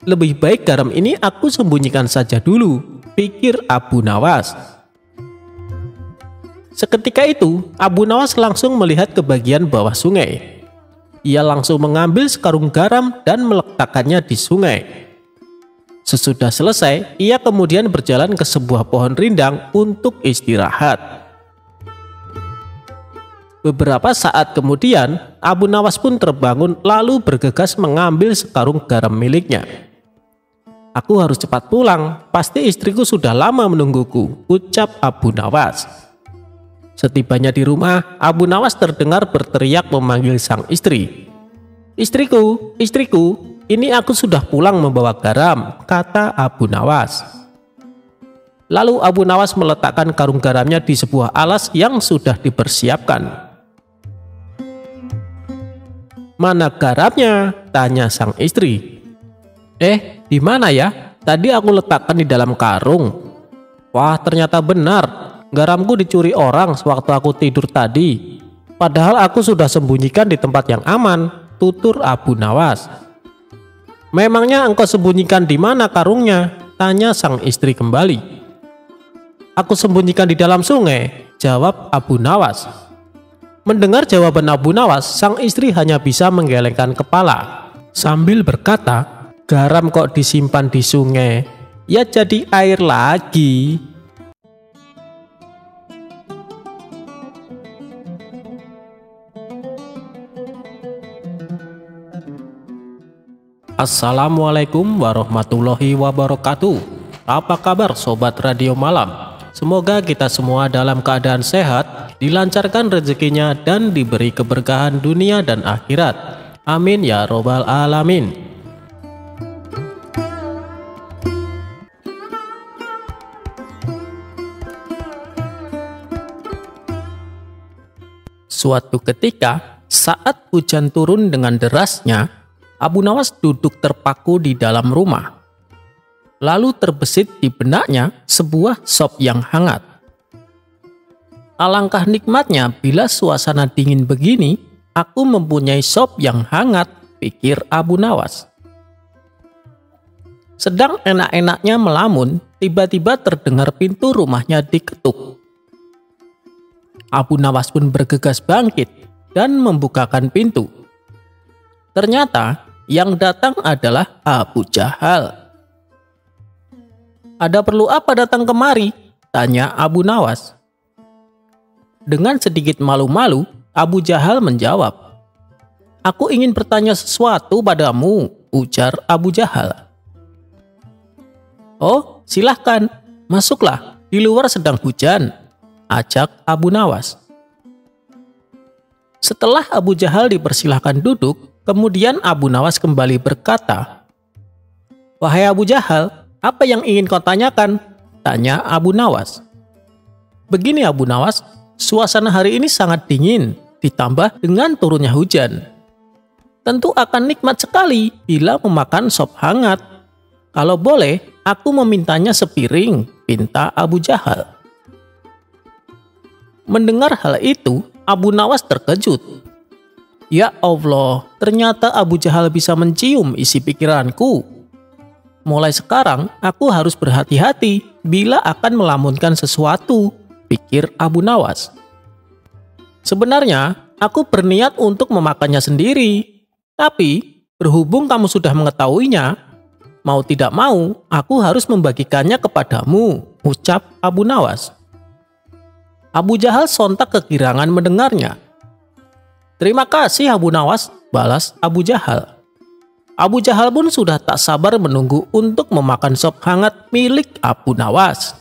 Lebih baik garam ini aku sembunyikan saja dulu," pikir Abu Nawas. Seketika itu, Abu Nawas langsung melihat ke bagian bawah sungai. Ia langsung mengambil sekarung garam dan meletakkannya di sungai. Sesudah selesai, ia kemudian berjalan ke sebuah pohon rindang untuk istirahat. Beberapa saat kemudian, Abu Nawas pun terbangun lalu bergegas mengambil sekarung garam miliknya. "Aku harus cepat pulang, pasti istriku sudah lama menungguku," ucap Abu Nawas. Setibanya di rumah, Abu Nawas terdengar berteriak memanggil sang istri. "Istriku, istriku, ini aku sudah pulang membawa garam," kata Abu Nawas. Lalu Abu Nawas meletakkan karung garamnya di sebuah alas yang sudah dipersiapkan. "Mana garamnya?" tanya sang istri. Di mana ya? Tadi aku letakkan di dalam karung." "Wah, ternyata benar. Garamku dicuri orang sewaktu aku tidur tadi. Padahal aku sudah sembunyikan di tempat yang aman," tutur Abu Nawas. "Memangnya engkau sembunyikan di mana karungnya?" tanya sang istri kembali. "Aku sembunyikan di dalam sungai," jawab Abu Nawas. Mendengar jawaban Abu Nawas, sang istri hanya bisa menggelengkan kepala sambil berkata, "Garam kok disimpan di sungai? Ya jadi air lagi." Assalamualaikum warahmatullahi wabarakatuh. Apa kabar Sobat Radio Malam? Semoga kita semua dalam keadaan sehat, dilancarkan rezekinya, dan diberi keberkahan dunia dan akhirat. Amin ya robbal alamin. Suatu ketika, saat hujan turun dengan derasnya, Abu Nawas duduk terpaku di dalam rumah. Lalu terbesit di benaknya sebuah sop yang hangat. Alangkah nikmatnya bila suasana dingin begini, aku mempunyai sop yang hangat, pikir Abu Nawas. Sedang enak-enaknya melamun, tiba-tiba terdengar pintu rumahnya diketuk. Abu Nawas pun bergegas bangkit dan membukakan pintu. Ternyata yang datang adalah Abu Jahal. "Ada perlu apa datang kemari?" tanya Abu Nawas. Dengan sedikit malu-malu, Abu Jahal menjawab, "Aku ingin bertanya sesuatu padamu," ujar Abu Jahal. "Oh, silahkan, masuklah, di luar sedang hujan," ajak Abu Nawas. Setelah Abu Jahal dipersilahkan duduk, kemudian Abu Nawas kembali berkata, "Wahai Abu Jahal, apa yang ingin kau tanyakan?" tanya Abu Nawas. "Begini Abu Nawas, suasana hari ini sangat dingin, ditambah dengan turunnya hujan. Tentu akan nikmat sekali bila memakan sop hangat. Kalau boleh, aku memintanya sepiring," pinta Abu Jahal. Mendengar hal itu, Abu Nawas terkejut. Ya Allah, ternyata Abu Jahal bisa mencium isi pikiranku. Mulai sekarang, aku harus berhati-hati bila akan melamunkan sesuatu, pikir Abu Nawas. Sebenarnya, aku berniat untuk memakannya sendiri. Tapi, berhubung kamu sudah mengetahuinya, mau tidak mau, aku harus membagikannya kepadamu, ucap Abu Nawas. Abu Jahal sontak kegirangan mendengarnya. "Terima kasih Abu Nawas," balas Abu Jahal. Abu Jahal pun sudah tak sabar menunggu untuk memakan sop hangat milik Abu Nawas.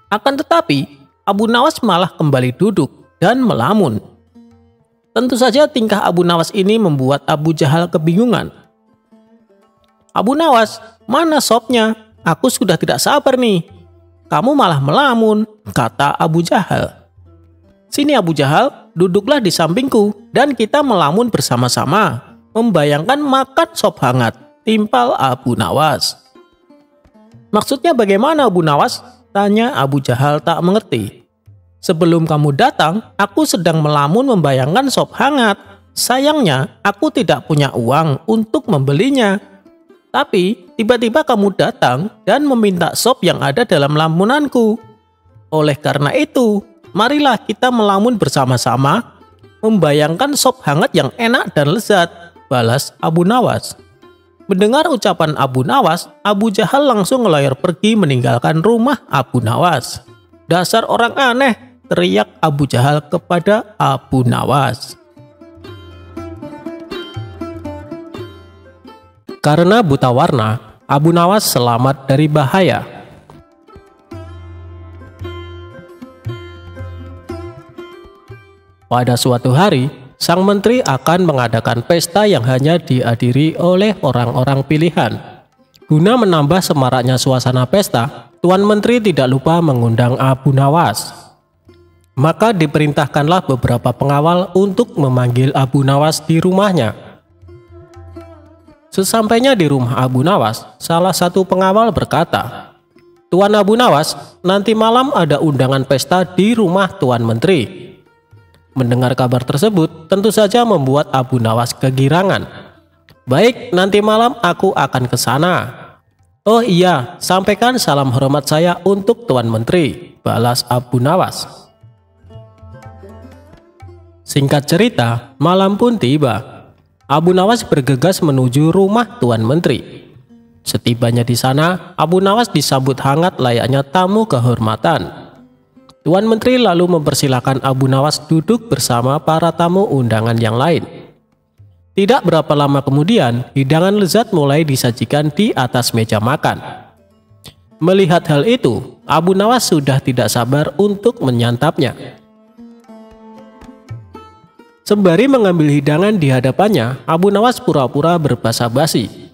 Akan tetapi, Abu Nawas malah kembali duduk dan melamun. Tentu saja tingkah Abu Nawas ini membuat Abu Jahal kebingungan. "Abu Nawas, mana sopnya? Aku sudah tidak sabar nih. Kamu malah melamun," kata Abu Jahal. "Sini Abu Jahal, duduklah di sampingku dan kita melamun bersama-sama. Membayangkan makan sop hangat," timpal Abu Nawas. "Maksudnya bagaimana Abu Nawas?" tanya Abu Jahal tak mengerti. "Sebelum kamu datang, aku sedang melamun membayangkan sop hangat. Sayangnya, aku tidak punya uang untuk membelinya. Tapi, tiba-tiba kamu datang dan meminta sop yang ada dalam lamunanku. Oleh karena itu, marilah kita melamun bersama-sama, membayangkan sop hangat yang enak dan lezat," balas Abu Nawas. Mendengar ucapan Abu Nawas, Abu Jahal langsung ngelayar pergi meninggalkan rumah Abu Nawas. "Dasar orang aneh, teriak Abu Jahal kepada Abu Nawas. Karena buta warna, Abu Nawas selamat dari bahaya. Pada suatu hari, sang menteri akan mengadakan pesta yang hanya dihadiri oleh orang-orang pilihan. Guna menambah semaraknya suasana pesta, Tuan Menteri tidak lupa mengundang Abu Nawas. Maka diperintahkanlah beberapa pengawal untuk memanggil Abu Nawas di rumahnya. Sesampainya di rumah Abu Nawas, salah satu pengawal berkata, "Tuan Abu Nawas, nanti malam ada undangan pesta di rumah Tuan Menteri." Mendengar kabar tersebut, tentu saja membuat Abu Nawas kegirangan. "Baik, nanti malam aku akan ke sana." "Oh iya, sampaikan salam hormat saya untuk Tuan Menteri," balas Abu Nawas. Singkat cerita, malam pun tiba. Abu Nawas bergegas menuju rumah Tuan Menteri. Setibanya di sana, Abu Nawas disambut hangat layaknya tamu kehormatan. Tuan Menteri lalu mempersilahkan Abu Nawas duduk bersama para tamu undangan yang lain. Tidak berapa lama kemudian, hidangan lezat mulai disajikan di atas meja makan. Melihat hal itu, Abu Nawas sudah tidak sabar untuk menyantapnya. Sembari mengambil hidangan di hadapannya, Abu Nawas pura-pura berbasa-basi.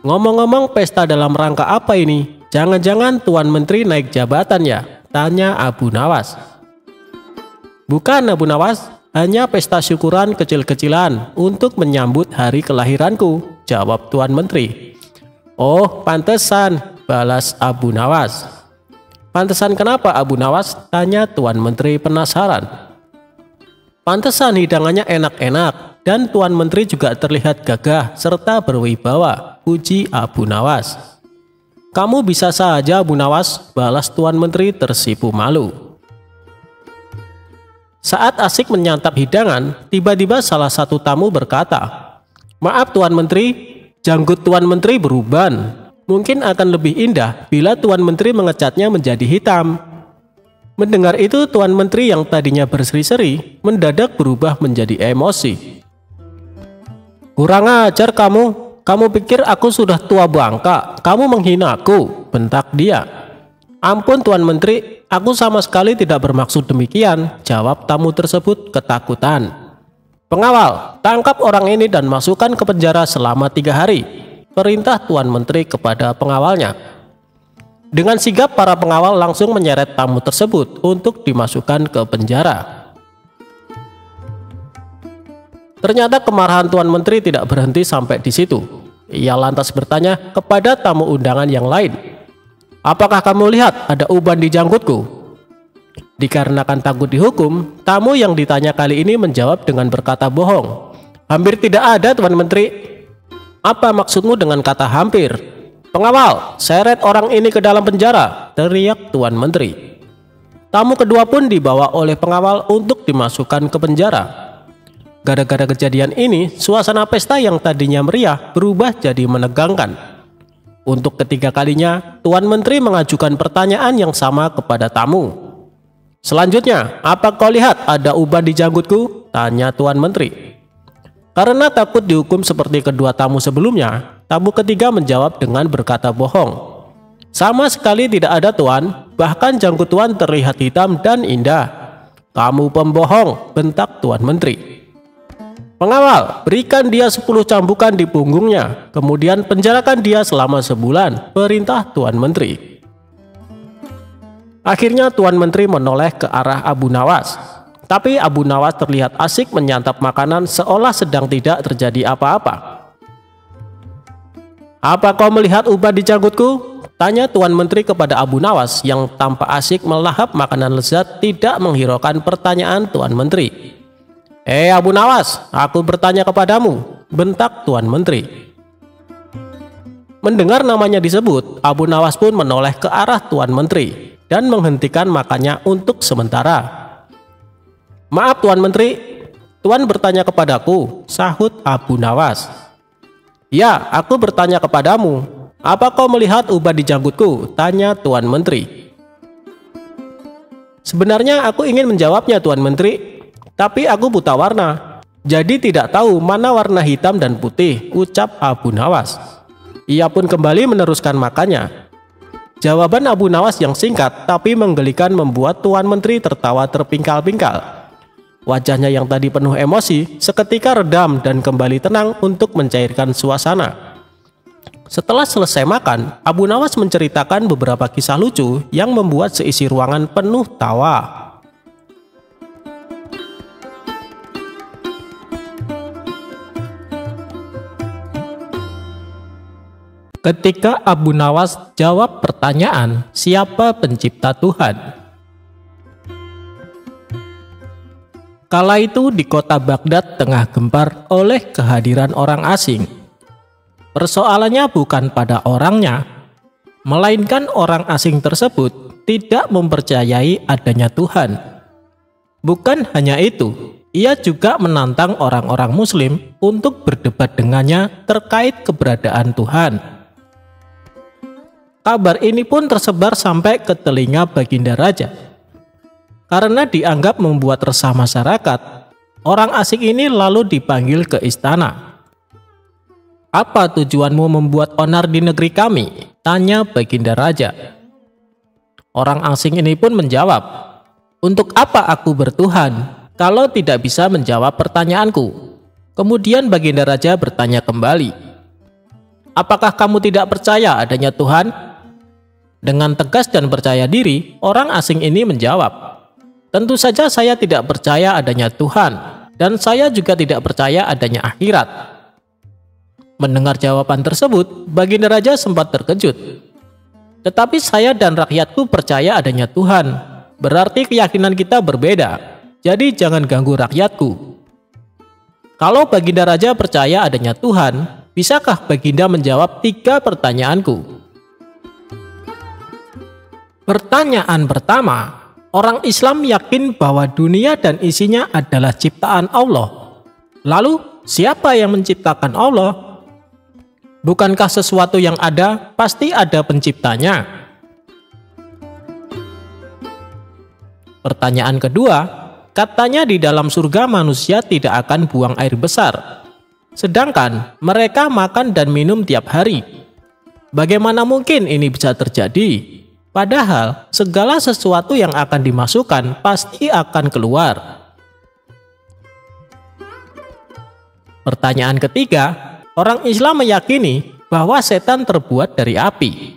"Ngomong-ngomong, pesta dalam rangka apa ini? Jangan-jangan Tuan Menteri naik jabatan ya?" tanya Abu Nawas. "Bukan Abu Nawas, hanya pesta syukuran kecil-kecilan untuk menyambut hari kelahiranku," jawab Tuan Menteri. "Oh, pantesan," balas Abu Nawas. "Pantesan kenapa Abu Nawas?" tanya Tuan Menteri penasaran. "Pantesan hidangannya enak-enak dan Tuan Menteri juga terlihat gagah serta berwibawa," puji Abu Nawas. "Kamu bisa saja Abu Nawas," balas Tuan Menteri tersipu malu. Saat asik menyantap hidangan, tiba-tiba salah satu tamu berkata, "Maaf Tuan Menteri, janggut Tuan Menteri beruban. Mungkin akan lebih indah bila Tuan Menteri mengecatnya menjadi hitam." Mendengar itu, Tuan Menteri yang tadinya berseri-seri mendadak berubah menjadi emosi. "Kurang ajar kamu. Kamu pikir aku sudah tua bangka? Kamu menghina aku," bentak dia. "Ampun Tuan Menteri, aku sama sekali tidak bermaksud demikian," jawab tamu tersebut ketakutan. "Pengawal, tangkap orang ini dan masukkan ke penjara selama 3 hari, perintah Tuan Menteri kepada pengawalnya. Dengan sigap para pengawal langsung menyeret tamu tersebut untuk dimasukkan ke penjara. Ternyata kemarahan Tuan Menteri tidak berhenti sampai di situ. Ia lantas bertanya kepada tamu undangan yang lain, "Apakah kamu lihat ada uban di janggutku?" Dikarenakan takut dihukum, tamu yang ditanya kali ini menjawab dengan berkata bohong. "Hampir tidak ada Tuan Menteri." "Apa maksudmu dengan kata hampir?" "Pengawal, seret orang ini ke dalam penjara," teriak Tuan Menteri. Tamu kedua pun dibawa oleh pengawal untuk dimasukkan ke penjara. Gara-gara kejadian ini, suasana pesta yang tadinya meriah berubah jadi menegangkan. Untuk ketiga kalinya, Tuan Menteri mengajukan pertanyaan yang sama kepada tamu. "Selanjutnya, apa kau lihat ada uban di janggutku?" tanya Tuan Menteri. Karena takut dihukum seperti kedua tamu sebelumnya, tamu ketiga menjawab dengan berkata bohong. "Sama sekali tidak ada Tuan, bahkan janggut Tuan terlihat hitam dan indah." "Kamu pembohong," bentak Tuan Menteri. "Pengawal, berikan dia 10 cambukan di punggungnya, kemudian penjarakan dia selama sebulan," perintah Tuan Menteri. Akhirnya Tuan Menteri menoleh ke arah Abu Nawas. Tapi Abu Nawas terlihat asik menyantap makanan seolah sedang tidak terjadi apa-apa. "Apa kau melihat uban di janggutku?" tanya Tuan Menteri kepada Abu Nawas yang tampak asik melahap makanan lezat tidak menghiraukan pertanyaan Tuan Menteri. Abu Nawas, aku bertanya kepadamu," bentak Tuan Menteri. Mendengar namanya disebut, Abu Nawas pun menoleh ke arah Tuan Menteri dan menghentikan makannya untuk sementara. "Maaf Tuan Menteri, Tuan bertanya kepadaku," sahut Abu Nawas. "Ya, aku bertanya kepadamu. Apa kau melihat uban di janggutku?" tanya Tuan Menteri. Sebenarnya aku ingin menjawabnya, Tuan Menteri, tapi aku buta warna. Jadi tidak tahu mana warna hitam dan putih, ucap Abu Nawas. Ia pun kembali meneruskan makannya. Jawaban Abu Nawas yang singkat tapi menggelikan membuat Tuan Menteri tertawa terpingkal-pingkal. Wajahnya yang tadi penuh emosi seketika redam dan kembali tenang untuk mencairkan suasana. Setelah selesai makan, Abu Nawas menceritakan beberapa kisah lucu yang membuat seisi ruangan penuh tawa. Ketika Abu Nawas jawab pertanyaan, siapa pencipta Tuhan? Kala itu di kota Baghdad tengah gempar oleh kehadiran orang asing. Persoalannya bukan pada orangnya, melainkan orang asing tersebut tidak mempercayai adanya Tuhan. Bukan hanya itu, ia juga menantang orang-orang Muslim untuk berdebat dengannya terkait keberadaan Tuhan. Kabar ini pun tersebar sampai ke telinga Baginda Raja. Karena dianggap membuat resah masyarakat, orang asing ini lalu dipanggil ke istana. "Apa tujuanmu membuat onar di negeri kami?" tanya Baginda Raja. Orang asing ini pun menjawab, "Untuk apa aku bertuhan kalau tidak bisa menjawab pertanyaanku?" Kemudian Baginda Raja bertanya kembali, "Apakah kamu tidak percaya adanya Tuhan?" Dengan tegas dan percaya diri, orang asing ini menjawab, "Tentu saja saya tidak percaya adanya Tuhan, dan saya juga tidak percaya adanya akhirat." Mendengar jawaban tersebut, Baginda Raja sempat terkejut. "Tetapi saya dan rakyatku percaya adanya Tuhan, berarti keyakinan kita berbeda, jadi jangan ganggu rakyatku." Kalau Baginda Raja percaya adanya Tuhan, bisakah Baginda menjawab 3 pertanyaanku? Pertanyaan pertama, orang Islam yakin bahwa dunia dan isinya adalah ciptaan Allah. Lalu, siapa yang menciptakan Allah? Bukankah sesuatu yang ada pasti ada penciptanya? Pertanyaan kedua, katanya di dalam surga manusia tidak akan buang air besar, sedangkan mereka makan dan minum tiap hari. Bagaimana mungkin ini bisa terjadi? Padahal segala sesuatu yang akan dimasukkan pasti akan keluar. Pertanyaan ketiga, orang Islam meyakini bahwa setan terbuat dari api.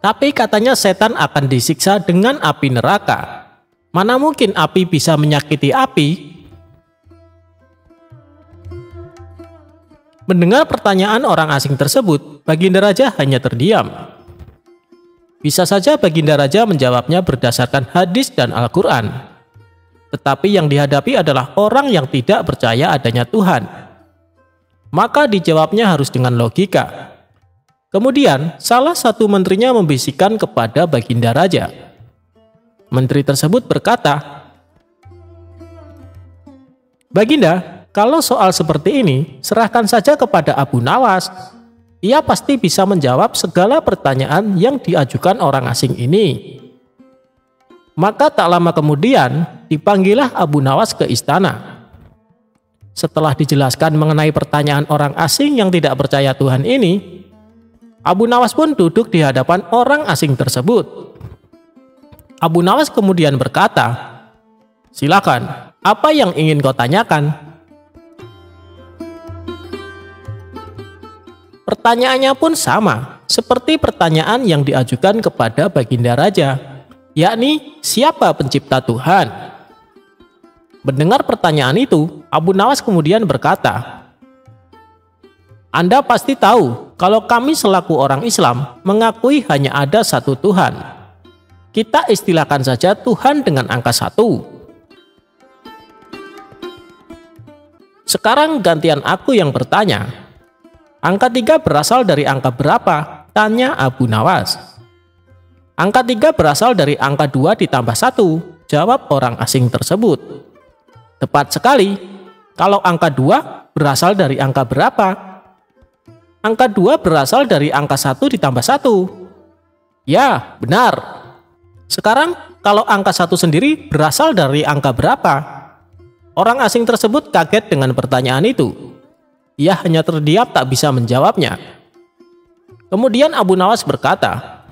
Tapi katanya setan akan disiksa dengan api neraka. Mana mungkin api bisa menyakiti api? Mendengar pertanyaan orang asing tersebut, Baginda Raja hanya terdiam. Bisa saja Baginda Raja menjawabnya berdasarkan hadis dan Al-Quran. Tetapi yang dihadapi adalah orang yang tidak percaya adanya Tuhan. Maka dijawabnya harus dengan logika. Kemudian salah satu menterinya membisikkan kepada Baginda Raja. Menteri tersebut berkata, "Baginda, kalau soal seperti ini, serahkan saja kepada Abu Nawas. Ia pasti bisa menjawab segala pertanyaan yang diajukan orang asing ini." Maka tak lama kemudian dipanggillah Abu Nawas ke istana. Setelah dijelaskan mengenai pertanyaan orang asing yang tidak percaya Tuhan ini, Abu Nawas pun duduk di hadapan orang asing tersebut. Abu Nawas kemudian berkata, "Silakan, apa yang ingin kau tanyakan?" Pertanyaannya pun sama, seperti pertanyaan yang diajukan kepada Baginda Raja, yakni siapa pencipta Tuhan? Mendengar pertanyaan itu, Abu Nawas kemudian berkata, "Anda pasti tahu kalau kami selaku orang Islam mengakui hanya ada satu Tuhan. Kita istilahkan saja Tuhan dengan angka 1. Sekarang gantian aku yang bertanya. Angka 3 berasal dari angka berapa?" tanya Abu Nawas. "Angka 3 berasal dari angka 2 ditambah 1, jawab orang asing tersebut. "Tepat sekali. Kalau angka 2 berasal dari angka berapa?" "Angka 2 berasal dari angka 1 ditambah 1. "Ya, benar." Sekarang, kalau angka 1 sendiri berasal dari angka berapa? Orang asing tersebut kaget dengan pertanyaan itu. Ia hanya terdiam tak bisa menjawabnya. Kemudian Abu Nawas berkata,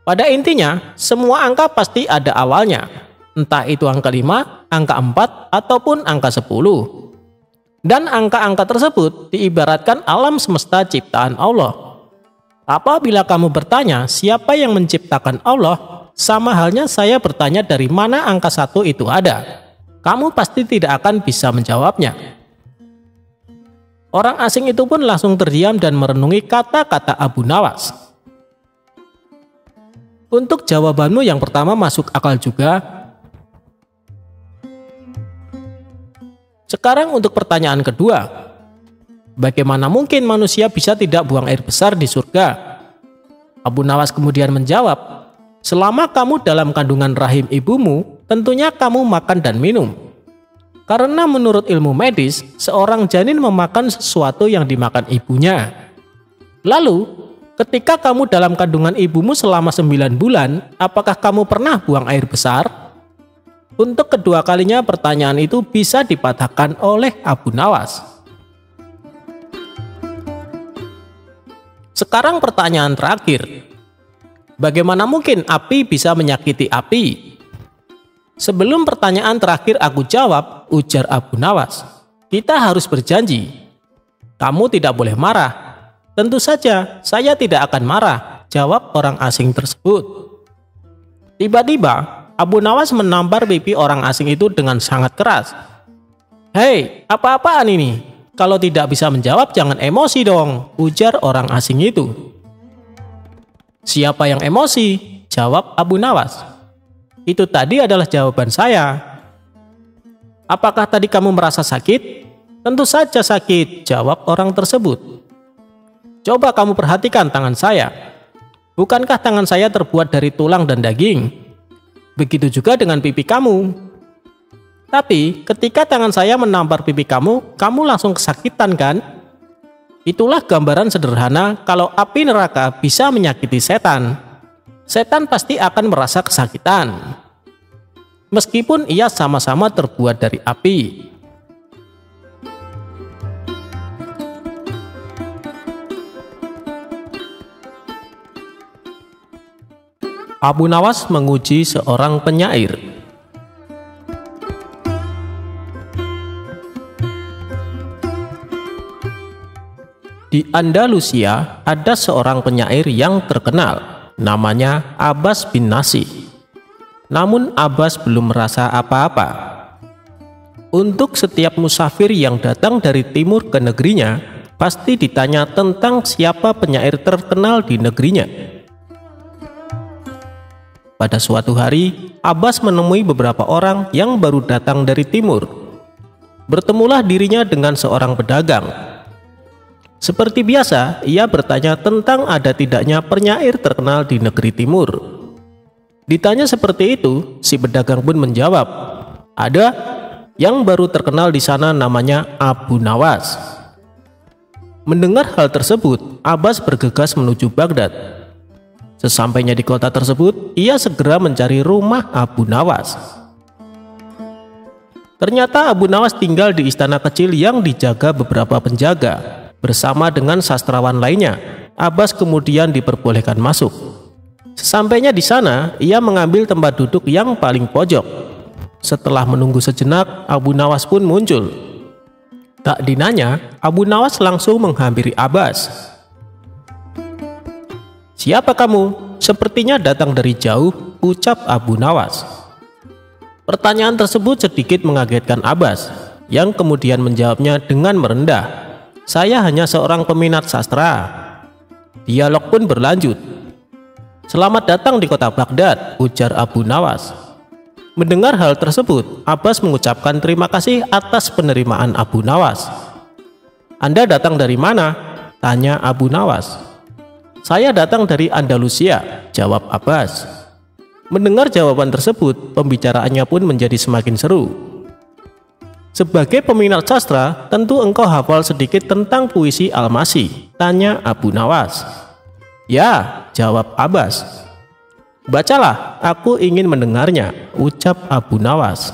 pada intinya, semua angka pasti ada awalnya. Entah itu angka 5, angka 4, ataupun angka 10. Dan angka-angka tersebut diibaratkan alam semesta ciptaan Allah. Apabila kamu bertanya siapa yang menciptakan Allah, sama halnya saya bertanya dari mana angka 1 itu ada. Kamu pasti tidak akan bisa menjawabnya. Orang asing itu pun langsung terdiam dan merenungi kata-kata Abu Nawas. Untuk jawabanmu yang pertama masuk akal juga. Sekarang untuk pertanyaan kedua. Bagaimana mungkin manusia bisa tidak buang air besar di surga? Abu Nawas kemudian menjawab, selama kamu dalam kandungan rahim ibumu, tentunya kamu makan dan minum. Karena menurut ilmu medis, seorang janin memakan sesuatu yang dimakan ibunya. Lalu, ketika kamu dalam kandungan ibumu selama 9 bulan, apakah kamu pernah buang air besar? Untuk kedua kalinya pertanyaan itu bisa dipatahkan oleh Abu Nawas. Sekarang pertanyaan terakhir. Bagaimana mungkin api bisa menyakiti api? Sebelum pertanyaan terakhir aku jawab, ujar Abu Nawas, kita harus berjanji. Kamu tidak boleh marah. Tentu saja, saya tidak akan marah, jawab orang asing tersebut. Tiba-tiba, Abu Nawas menampar pipi orang asing itu dengan sangat keras. Hei, apa-apaan ini? Kalau tidak bisa menjawab, jangan emosi dong, ujar orang asing itu. Siapa yang emosi? Jawab Abu Nawas. Itu tadi adalah jawaban saya. Apakah tadi kamu merasa sakit? Tentu saja sakit, jawab orang tersebut. Coba kamu perhatikan tangan saya. Bukankah tangan saya terbuat dari tulang dan daging? Begitu juga dengan pipi kamu. Tapi ketika tangan saya menampar pipi kamu, kamu langsung kesakitan kan? Itulah gambaran sederhana kalau api neraka bisa menyakiti setan. Setan pasti akan merasa kesakitan. Meskipun ia sama-sama terbuat dari api. Abu Nawas menguji seorang penyair. Di Andalusia ada seorang penyair yang terkenal, namanya Abbas bin Nasi. Namun Abbas belum merasa apa-apa. Untuk setiap musafir yang datang dari timur ke negerinya, pasti ditanya tentang siapa penyair terkenal di negerinya. Pada suatu hari, Abbas menemui beberapa orang yang baru datang dari timur. Bertemulah dirinya dengan seorang pedagang. Seperti biasa, ia bertanya tentang ada tidaknya penyair terkenal di negeri timur. Ditanya seperti itu, si pedagang pun menjawab, ada, yang baru terkenal di sana namanya Abu Nawas. Mendengar hal tersebut, Abbas bergegas menuju Baghdad. Sesampainya di kota tersebut, ia segera mencari rumah Abu Nawas. Ternyata Abu Nawas tinggal di istana kecil yang dijaga beberapa penjaga. Bersama dengan sastrawan lainnya, Abbas kemudian diperbolehkan masuk. Sesampainya di sana, ia mengambil tempat duduk yang paling pojok. Setelah menunggu sejenak, Abu Nawas pun muncul. Tak dinanya, Abu Nawas langsung menghampiri Abbas. Siapa kamu? Sepertinya datang dari jauh, ucap Abu Nawas. Pertanyaan tersebut sedikit mengagetkan Abbas, yang kemudian menjawabnya dengan merendah. Saya hanya seorang peminat sastra. Dialog pun berlanjut. Selamat datang di kota Baghdad, ujar Abu Nawas. Mendengar hal tersebut, Abbas mengucapkan terima kasih atas penerimaan Abu Nawas. Anda datang dari mana? Tanya Abu Nawas. Saya datang dari Andalusia, jawab Abbas. Mendengar jawaban tersebut, pembicaraannya pun menjadi semakin seru. Sebagai peminat sastra, tentu engkau hafal sedikit tentang puisi Al-Masih, tanya Abu Nawas. Ya, jawab Abbas. "Bacalah, aku ingin mendengarnya," ucap Abu Nawas.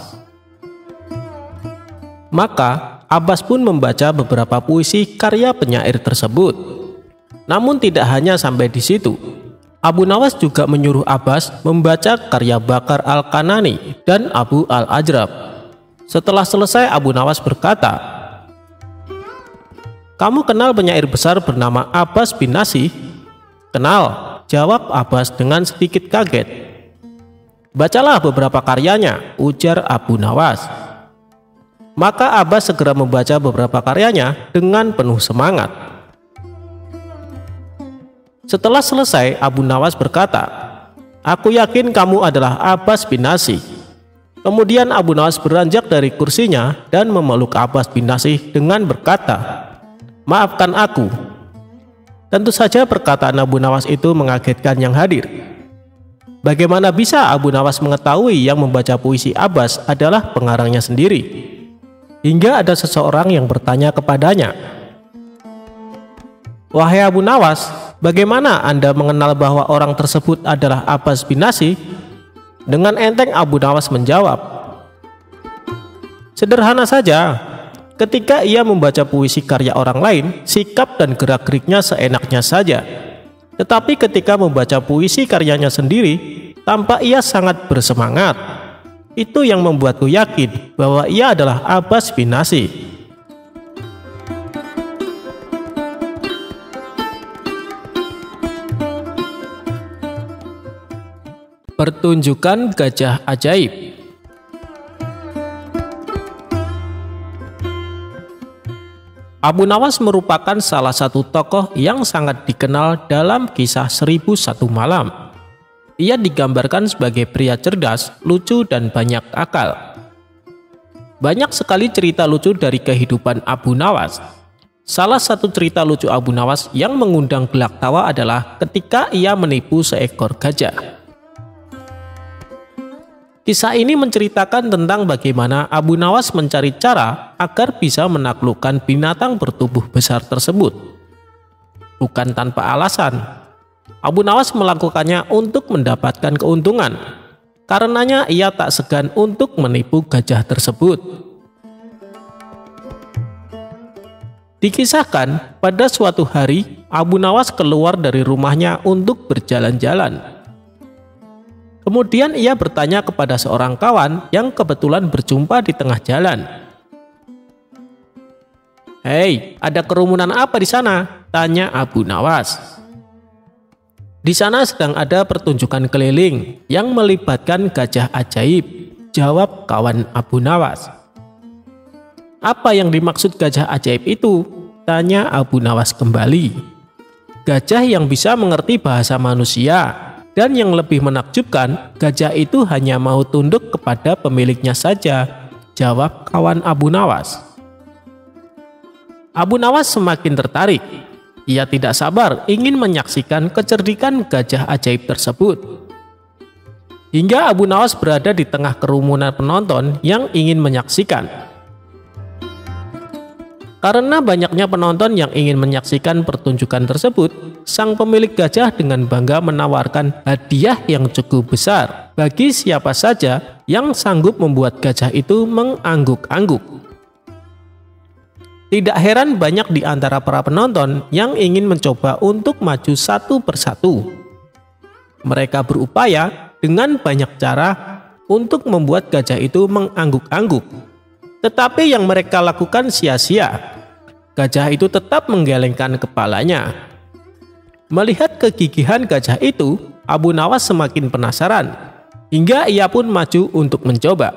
Maka Abbas pun membaca beberapa puisi karya penyair tersebut. Namun tidak hanya sampai di situ. Abu Nawas juga menyuruh Abbas membaca karya Bakar Al-Kanani dan Abu Al-Ajrab. Setelah selesai, Abu Nawas berkata, "Kamu kenal penyair besar bernama Abbas bin Nasih?" "Kenal," jawab Abbas dengan sedikit kaget. "Bacalah beberapa karyanya," ujar Abu Nawas. Maka Abbas segera membaca beberapa karyanya dengan penuh semangat. Setelah selesai, Abu Nawas berkata, "Aku yakin kamu adalah Abbas bin Nasih." Kemudian Abu Nawas beranjak dari kursinya dan memeluk Abbas bin Nasih dengan berkata, "Maafkan aku." Tentu saja perkataan Abu Nawas itu mengagetkan yang hadir. Bagaimana bisa Abu Nawas mengetahui yang membaca puisi Abbas adalah pengarangnya sendiri? Hingga ada seseorang yang bertanya kepadanya, "Wahai Abu Nawas, bagaimana Anda mengenal bahwa orang tersebut adalah Abbas bin Nasih?" Dengan enteng Abu Nawas menjawab, "Sederhana saja. Ketika ia membaca puisi karya orang lain, sikap dan gerak-geriknya seenaknya saja. Tetapi ketika membaca puisi karyanya sendiri, tampak ia sangat bersemangat. Itu yang membuatku yakin bahwa ia adalah Abbas bin Nasih." Pertunjukan gajah ajaib. Abu Nawas merupakan salah satu tokoh yang sangat dikenal dalam kisah 1001 Malam. Ia digambarkan sebagai pria cerdas, lucu, dan banyak akal. Banyak sekali cerita lucu dari kehidupan Abu Nawas. Salah satu cerita lucu Abu Nawas yang mengundang gelak tawa adalah ketika ia menipu seekor gajah. Kisah ini menceritakan tentang bagaimana Abu Nawas mencari cara agar bisa menaklukkan binatang bertubuh besar tersebut. Bukan tanpa alasan, Abu Nawas melakukannya untuk mendapatkan keuntungan. Karenanya ia tak segan untuk menipu gajah tersebut. Dikisahkan pada suatu hari Abu Nawas keluar dari rumahnya untuk berjalan-jalan. Kemudian ia bertanya kepada seorang kawan yang kebetulan berjumpa di tengah jalan. "Hei, ada kerumunan apa di sana?" tanya Abu Nawas. "Di sana sedang ada pertunjukan keliling yang melibatkan gajah ajaib," jawab kawan Abu Nawas. "Apa yang dimaksud gajah ajaib itu?" tanya Abu Nawas kembali. "Gajah yang bisa mengerti bahasa manusia, dan yang lebih menakjubkan, gajah itu hanya mau tunduk kepada pemiliknya saja," jawab kawan Abu Nawas. Abu Nawas semakin tertarik. Ia tidak sabar ingin menyaksikan kecerdikan gajah ajaib tersebut. Hingga Abu Nawas berada di tengah kerumunan penonton yang ingin menyaksikan. Karena banyaknya penonton yang ingin menyaksikan pertunjukan tersebut, sang pemilik gajah dengan bangga menawarkan hadiah yang cukup besar bagi siapa saja yang sanggup membuat gajah itu mengangguk-angguk. Tidak heran banyak di antara para penonton yang ingin mencoba untuk maju satu persatu. Mereka berupaya dengan banyak cara untuk membuat gajah itu mengangguk-angguk. Tetapi yang mereka lakukan sia-sia. Gajah itu tetap menggelengkan kepalanya. Melihat kegigihan gajah itu, Abu Nawas semakin penasaran, hingga ia pun maju untuk mencoba.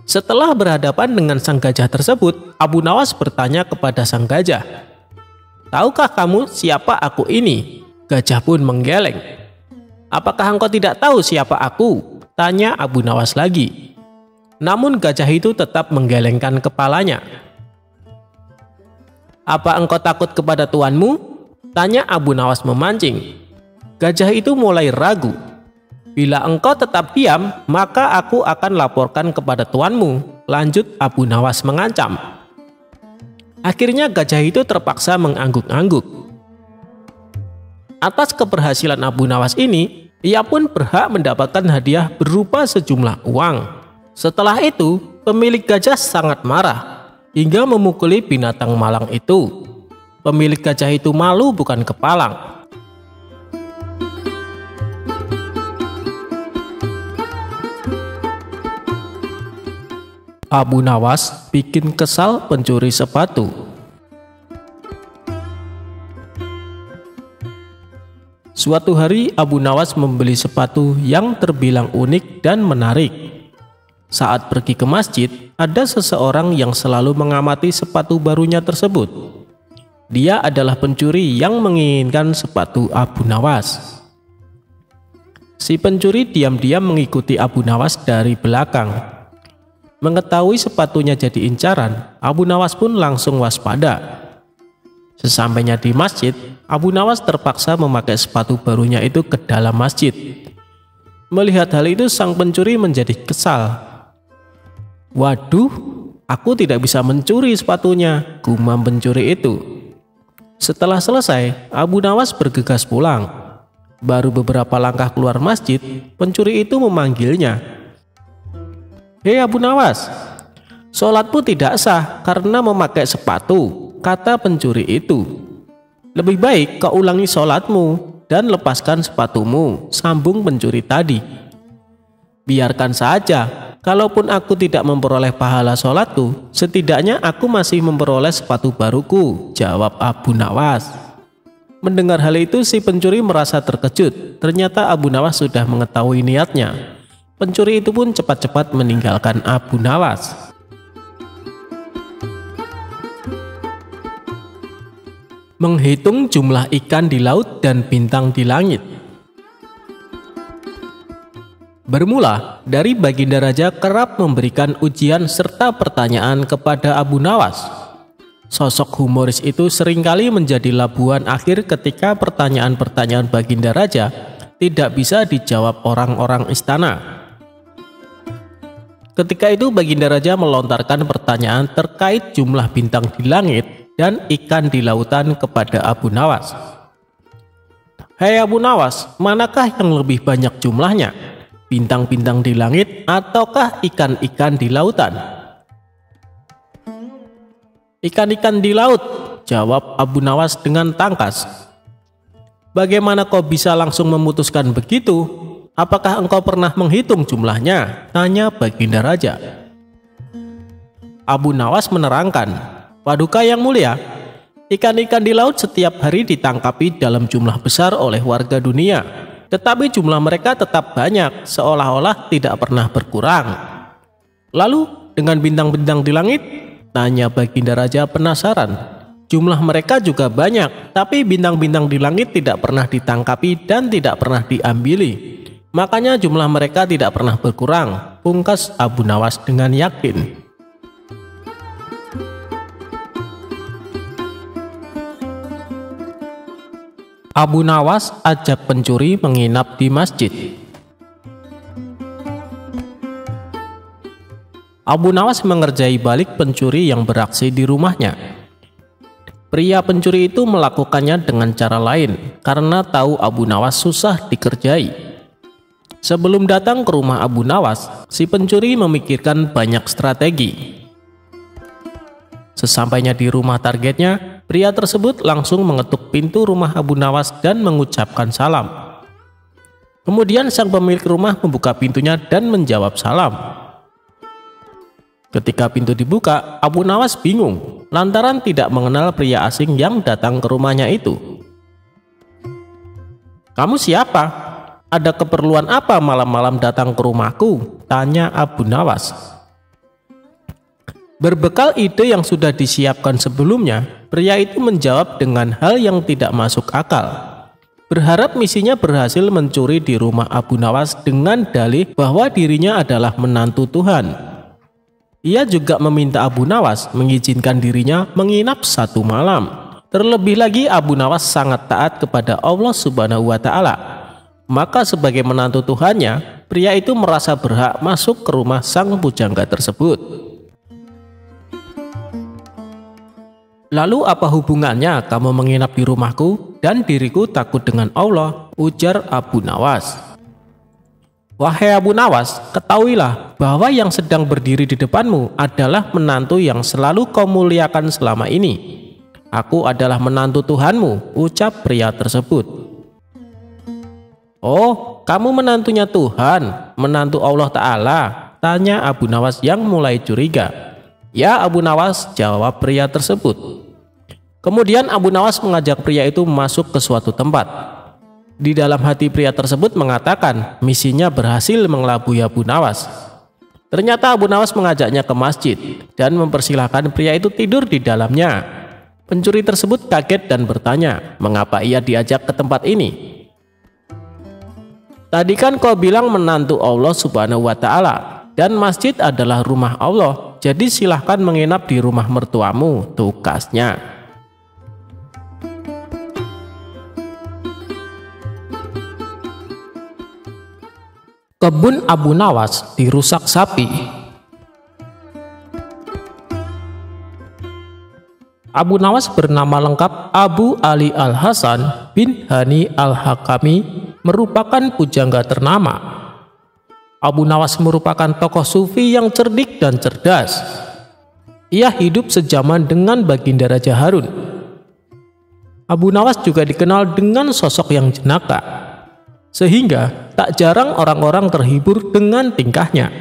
Setelah berhadapan dengan sang gajah tersebut, Abu Nawas bertanya kepada sang gajah, "Tahukah kamu siapa aku ini?" Gajah pun menggeleng. "Apakah engkau tidak tahu siapa aku?" tanya Abu Nawas lagi. Namun gajah itu tetap menggelengkan kepalanya. "Apa engkau takut kepada tuanmu?" tanya Abu Nawas memancing. Gajah itu mulai ragu. "Bila engkau tetap diam, maka aku akan laporkan kepada tuanmu," lanjut Abu Nawas mengancam. Akhirnya gajah itu terpaksa mengangguk-angguk. Atas keberhasilan Abu Nawas ini, ia pun berhak mendapatkan hadiah berupa sejumlah uang. Setelah itu, pemilik gajah sangat marah hingga memukuli binatang malang itu. Pemilik gajah itu malu bukan kepalang. Abu Nawas bikin kesal pencuri sepatu. Suatu hari Abu Nawas membeli sepatu yang terbilang unik dan menarik. Saat pergi ke masjid, ada seseorang yang selalu mengamati sepatu barunya tersebut. Dia adalah pencuri yang menginginkan sepatu Abu Nawas. Si pencuri diam-diam mengikuti Abu Nawas dari belakang. Mengetahui sepatunya jadi incaran, Abu Nawas pun langsung waspada. Sesampainya di masjid, Abu Nawas terpaksa memakai sepatu barunya itu ke dalam masjid. Melihat hal itu, sang pencuri menjadi kesal. "Waduh, aku tidak bisa mencuri sepatunya," gumam pencuri itu. Setelah selesai, Abu Nawas bergegas pulang. Baru beberapa langkah keluar masjid, pencuri itu memanggilnya. "Hei Abu Nawas, sholatmu tidak sah karena memakai sepatu," kata pencuri itu. "Lebih baik kau ulangi sholatmu dan lepaskan sepatumu," sambung pencuri tadi. "Biarkan saja, kalaupun aku tidak memperoleh pahala sholatku, setidaknya aku masih memperoleh sepatu baruku," jawab Abu Nawas. Mendengar hal itu, si pencuri merasa terkejut. Ternyata Abu Nawas sudah mengetahui niatnya. Pencuri itu pun cepat-cepat meninggalkan Abu Nawas. Menghitung jumlah ikan di laut dan bintang di langit. Bermula dari Baginda Raja kerap memberikan ujian serta pertanyaan kepada Abu Nawas. Sosok humoris itu seringkali menjadi labuhan akhir ketika pertanyaan-pertanyaan Baginda Raja tidak bisa dijawab orang-orang istana. Ketika itu Baginda Raja melontarkan pertanyaan terkait jumlah bintang di langit dan ikan di lautan kepada Abu Nawas. "Hei Abu Nawas, manakah yang lebih banyak jumlahnya? Bintang-bintang di langit ataukah ikan-ikan di lautan?" "Ikan-ikan di laut," jawab Abu Nawas dengan tangkas. "Bagaimana kau bisa langsung memutuskan begitu? Apakah engkau pernah menghitung jumlahnya?" tanya Baginda Raja. Abu Nawas menerangkan, "Paduka yang mulia, ikan-ikan di laut setiap hari ditangkapi dalam jumlah besar oleh warga dunia, tetapi jumlah mereka tetap banyak, seolah-olah tidak pernah berkurang." "Lalu dengan bintang-bintang di langit?" tanya Baginda Raja penasaran. "Jumlah mereka juga banyak, tapi bintang-bintang di langit tidak pernah ditangkapi dan tidak pernah diambili. Makanya jumlah mereka tidak pernah berkurang," pungkas Abu Nawas dengan yakin. Abu Nawas ajak pencuri menginap di masjid. Abu Nawas mengerjai balik pencuri yang beraksi di rumahnya. Pria pencuri itu melakukannya dengan cara lain karena tahu Abu Nawas susah dikerjai. Sebelum datang ke rumah Abu Nawas, si pencuri memikirkan banyak strategi. Sesampainya di rumah targetnya, pria tersebut langsung mengetuk pintu rumah Abu Nawas dan mengucapkan salam. Kemudian sang pemilik rumah membuka pintunya dan menjawab salam. Ketika pintu dibuka, Abu Nawas bingung lantaran tidak mengenal pria asing yang datang ke rumahnya itu. "Kamu siapa? Ada keperluan apa malam-malam datang ke rumahku?" tanya Abu Nawas. Berbekal ide yang sudah disiapkan sebelumnya, pria itu menjawab dengan hal yang tidak masuk akal. Berharap misinya berhasil mencuri di rumah Abu Nawas dengan dalih bahwa dirinya adalah menantu Tuhan. Ia juga meminta Abu Nawas mengizinkan dirinya menginap 1 malam. Terlebih lagi Abu Nawas sangat taat kepada Allah Subhanahu wa Ta'ala. Maka sebagai menantu Tuhannya, pria itu merasa berhak masuk ke rumah sang pujangga tersebut. "Lalu apa hubungannya kamu menginap di rumahku dan diriku takut dengan Allah?" ujar Abu Nawas. "Wahai Abu Nawas, ketahuilah bahwa yang sedang berdiri di depanmu adalah menantu yang selalu kau muliakan selama ini. Aku adalah menantu Tuhanmu," ucap pria tersebut. "Oh, kamu menantunya Tuhan, menantu Allah Ta'ala?" tanya Abu Nawas yang mulai curiga. "Ya Abu Nawas," jawab pria tersebut. Kemudian Abu Nawas mengajak pria itu masuk ke suatu tempat. Di dalam hati pria tersebut mengatakan misinya berhasil mengelabui Abu Nawas. Ternyata Abu Nawas mengajaknya ke masjid dan mempersilahkan pria itu tidur di dalamnya. Pencuri tersebut kaget dan bertanya, mengapa ia diajak ke tempat ini? "Tadi kan kau bilang menantu Allah Subhanahu wa Ta'ala, dan masjid adalah rumah Allah, jadi silahkan menginap di rumah mertuamu," tukasnya. Kebun Abu Nawas dirusak sapi. Abu Nawas bernama lengkap Abu Ali Al-Hasan bin Hani Al-Hakami, merupakan pujangga ternama. Abu Nawas merupakan tokoh sufi yang cerdik dan cerdas. Ia hidup sejaman dengan Baginda Raja Harun. Abu Nawas juga dikenal dengan sosok yang jenaka, sehingga tak jarang orang-orang terhibur dengan tingkahnya.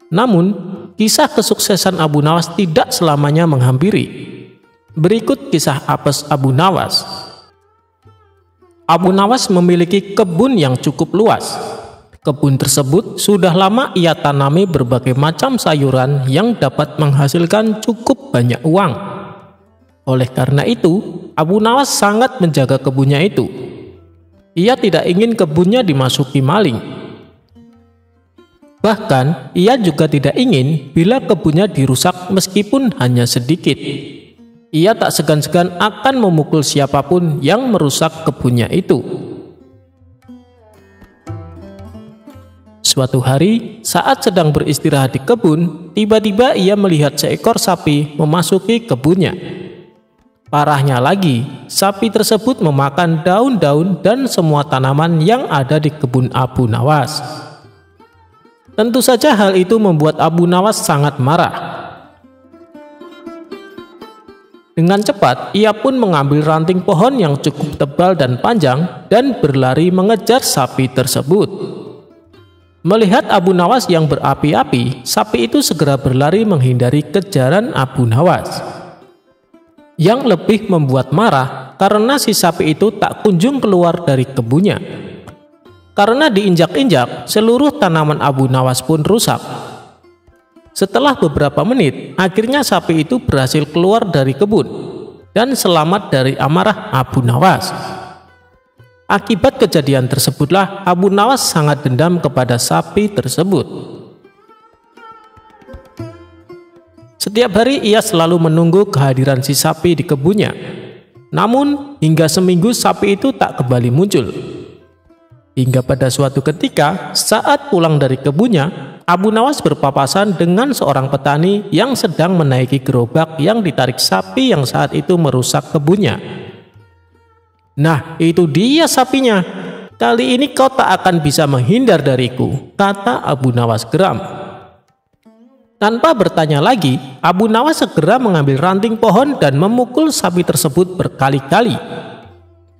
Namun, kisah kesuksesan Abu Nawas tidak selamanya menghampiri. Berikut kisah apes Abu Nawas. Abu Nawas memiliki kebun yang cukup luas. Kebun tersebut sudah lama ia tanami berbagai macam sayuran yang dapat menghasilkan cukup banyak uang. Oleh karena itu, Abu Nawas sangat menjaga kebunnya itu. Ia tidak ingin kebunnya dimasuki maling. Bahkan, ia juga tidak ingin bila kebunnya dirusak meskipun hanya sedikit. Ia tak segan-segan akan memukul siapapun yang merusak kebunnya itu. Suatu hari, saat sedang beristirahat di kebun, tiba-tiba ia melihat seekor sapi memasuki kebunnya. Parahnya lagi, sapi tersebut memakan daun-daun dan semua tanaman yang ada di kebun Abu Nawas. Tentu saja hal itu membuat Abu Nawas sangat marah. Dengan cepat, ia pun mengambil ranting pohon yang cukup tebal dan panjang dan berlari mengejar sapi tersebut. Melihat Abu Nawas yang berapi-api, sapi itu segera berlari menghindari kejaran Abu Nawas. Yang lebih membuat marah karena si sapi itu tak kunjung keluar dari kebunnya. Karena diinjak-injak, seluruh tanaman Abu Nawas pun rusak. Setelah beberapa menit, akhirnya sapi itu berhasil keluar dari kebun dan selamat dari amarah Abu Nawas. Akibat kejadian tersebutlah Abu Nawas sangat dendam kepada sapi tersebut. Setiap hari ia selalu menunggu kehadiran si sapi di kebunnya. Namun hingga seminggu sapi itu tak kembali muncul. Hingga pada suatu ketika saat pulang dari kebunnya, Abu Nawas berpapasan dengan seorang petani yang sedang menaiki gerobak yang ditarik sapi yang saat itu merusak kebunnya. "Nah, itu dia sapinya. Kali ini kau tak akan bisa menghindar dariku," kata Abu Nawas geram. Tanpa bertanya lagi, Abu Nawas segera mengambil ranting pohon dan memukul sapi tersebut berkali-kali.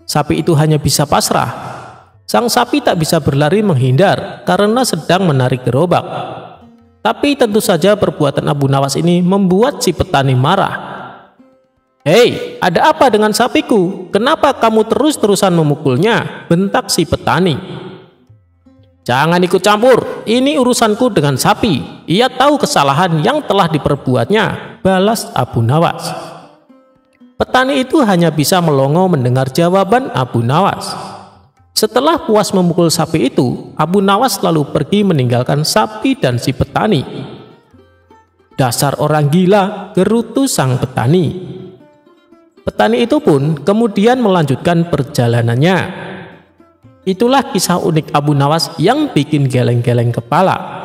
Sapi itu hanya bisa pasrah. Sang sapi tak bisa berlari menghindar karena sedang menarik gerobak. Tapi tentu saja perbuatan Abu Nawas ini membuat si petani marah. "Hei, ada apa dengan sapiku? Kenapa kamu terus-terusan memukulnya?" bentak si petani. "Jangan ikut campur, ini urusanku dengan sapi. Ia tahu kesalahan yang telah diperbuatnya," balas Abu Nawas. Petani itu hanya bisa melongo mendengar jawaban Abu Nawas. Setelah puas memukul sapi itu, Abu Nawas lalu pergi meninggalkan sapi dan si petani. "Dasar orang gila," gerutu sang petani. Petani itu pun kemudian melanjutkan perjalanannya. Itulah kisah unik Abu Nawas yang bikin geleng-geleng kepala.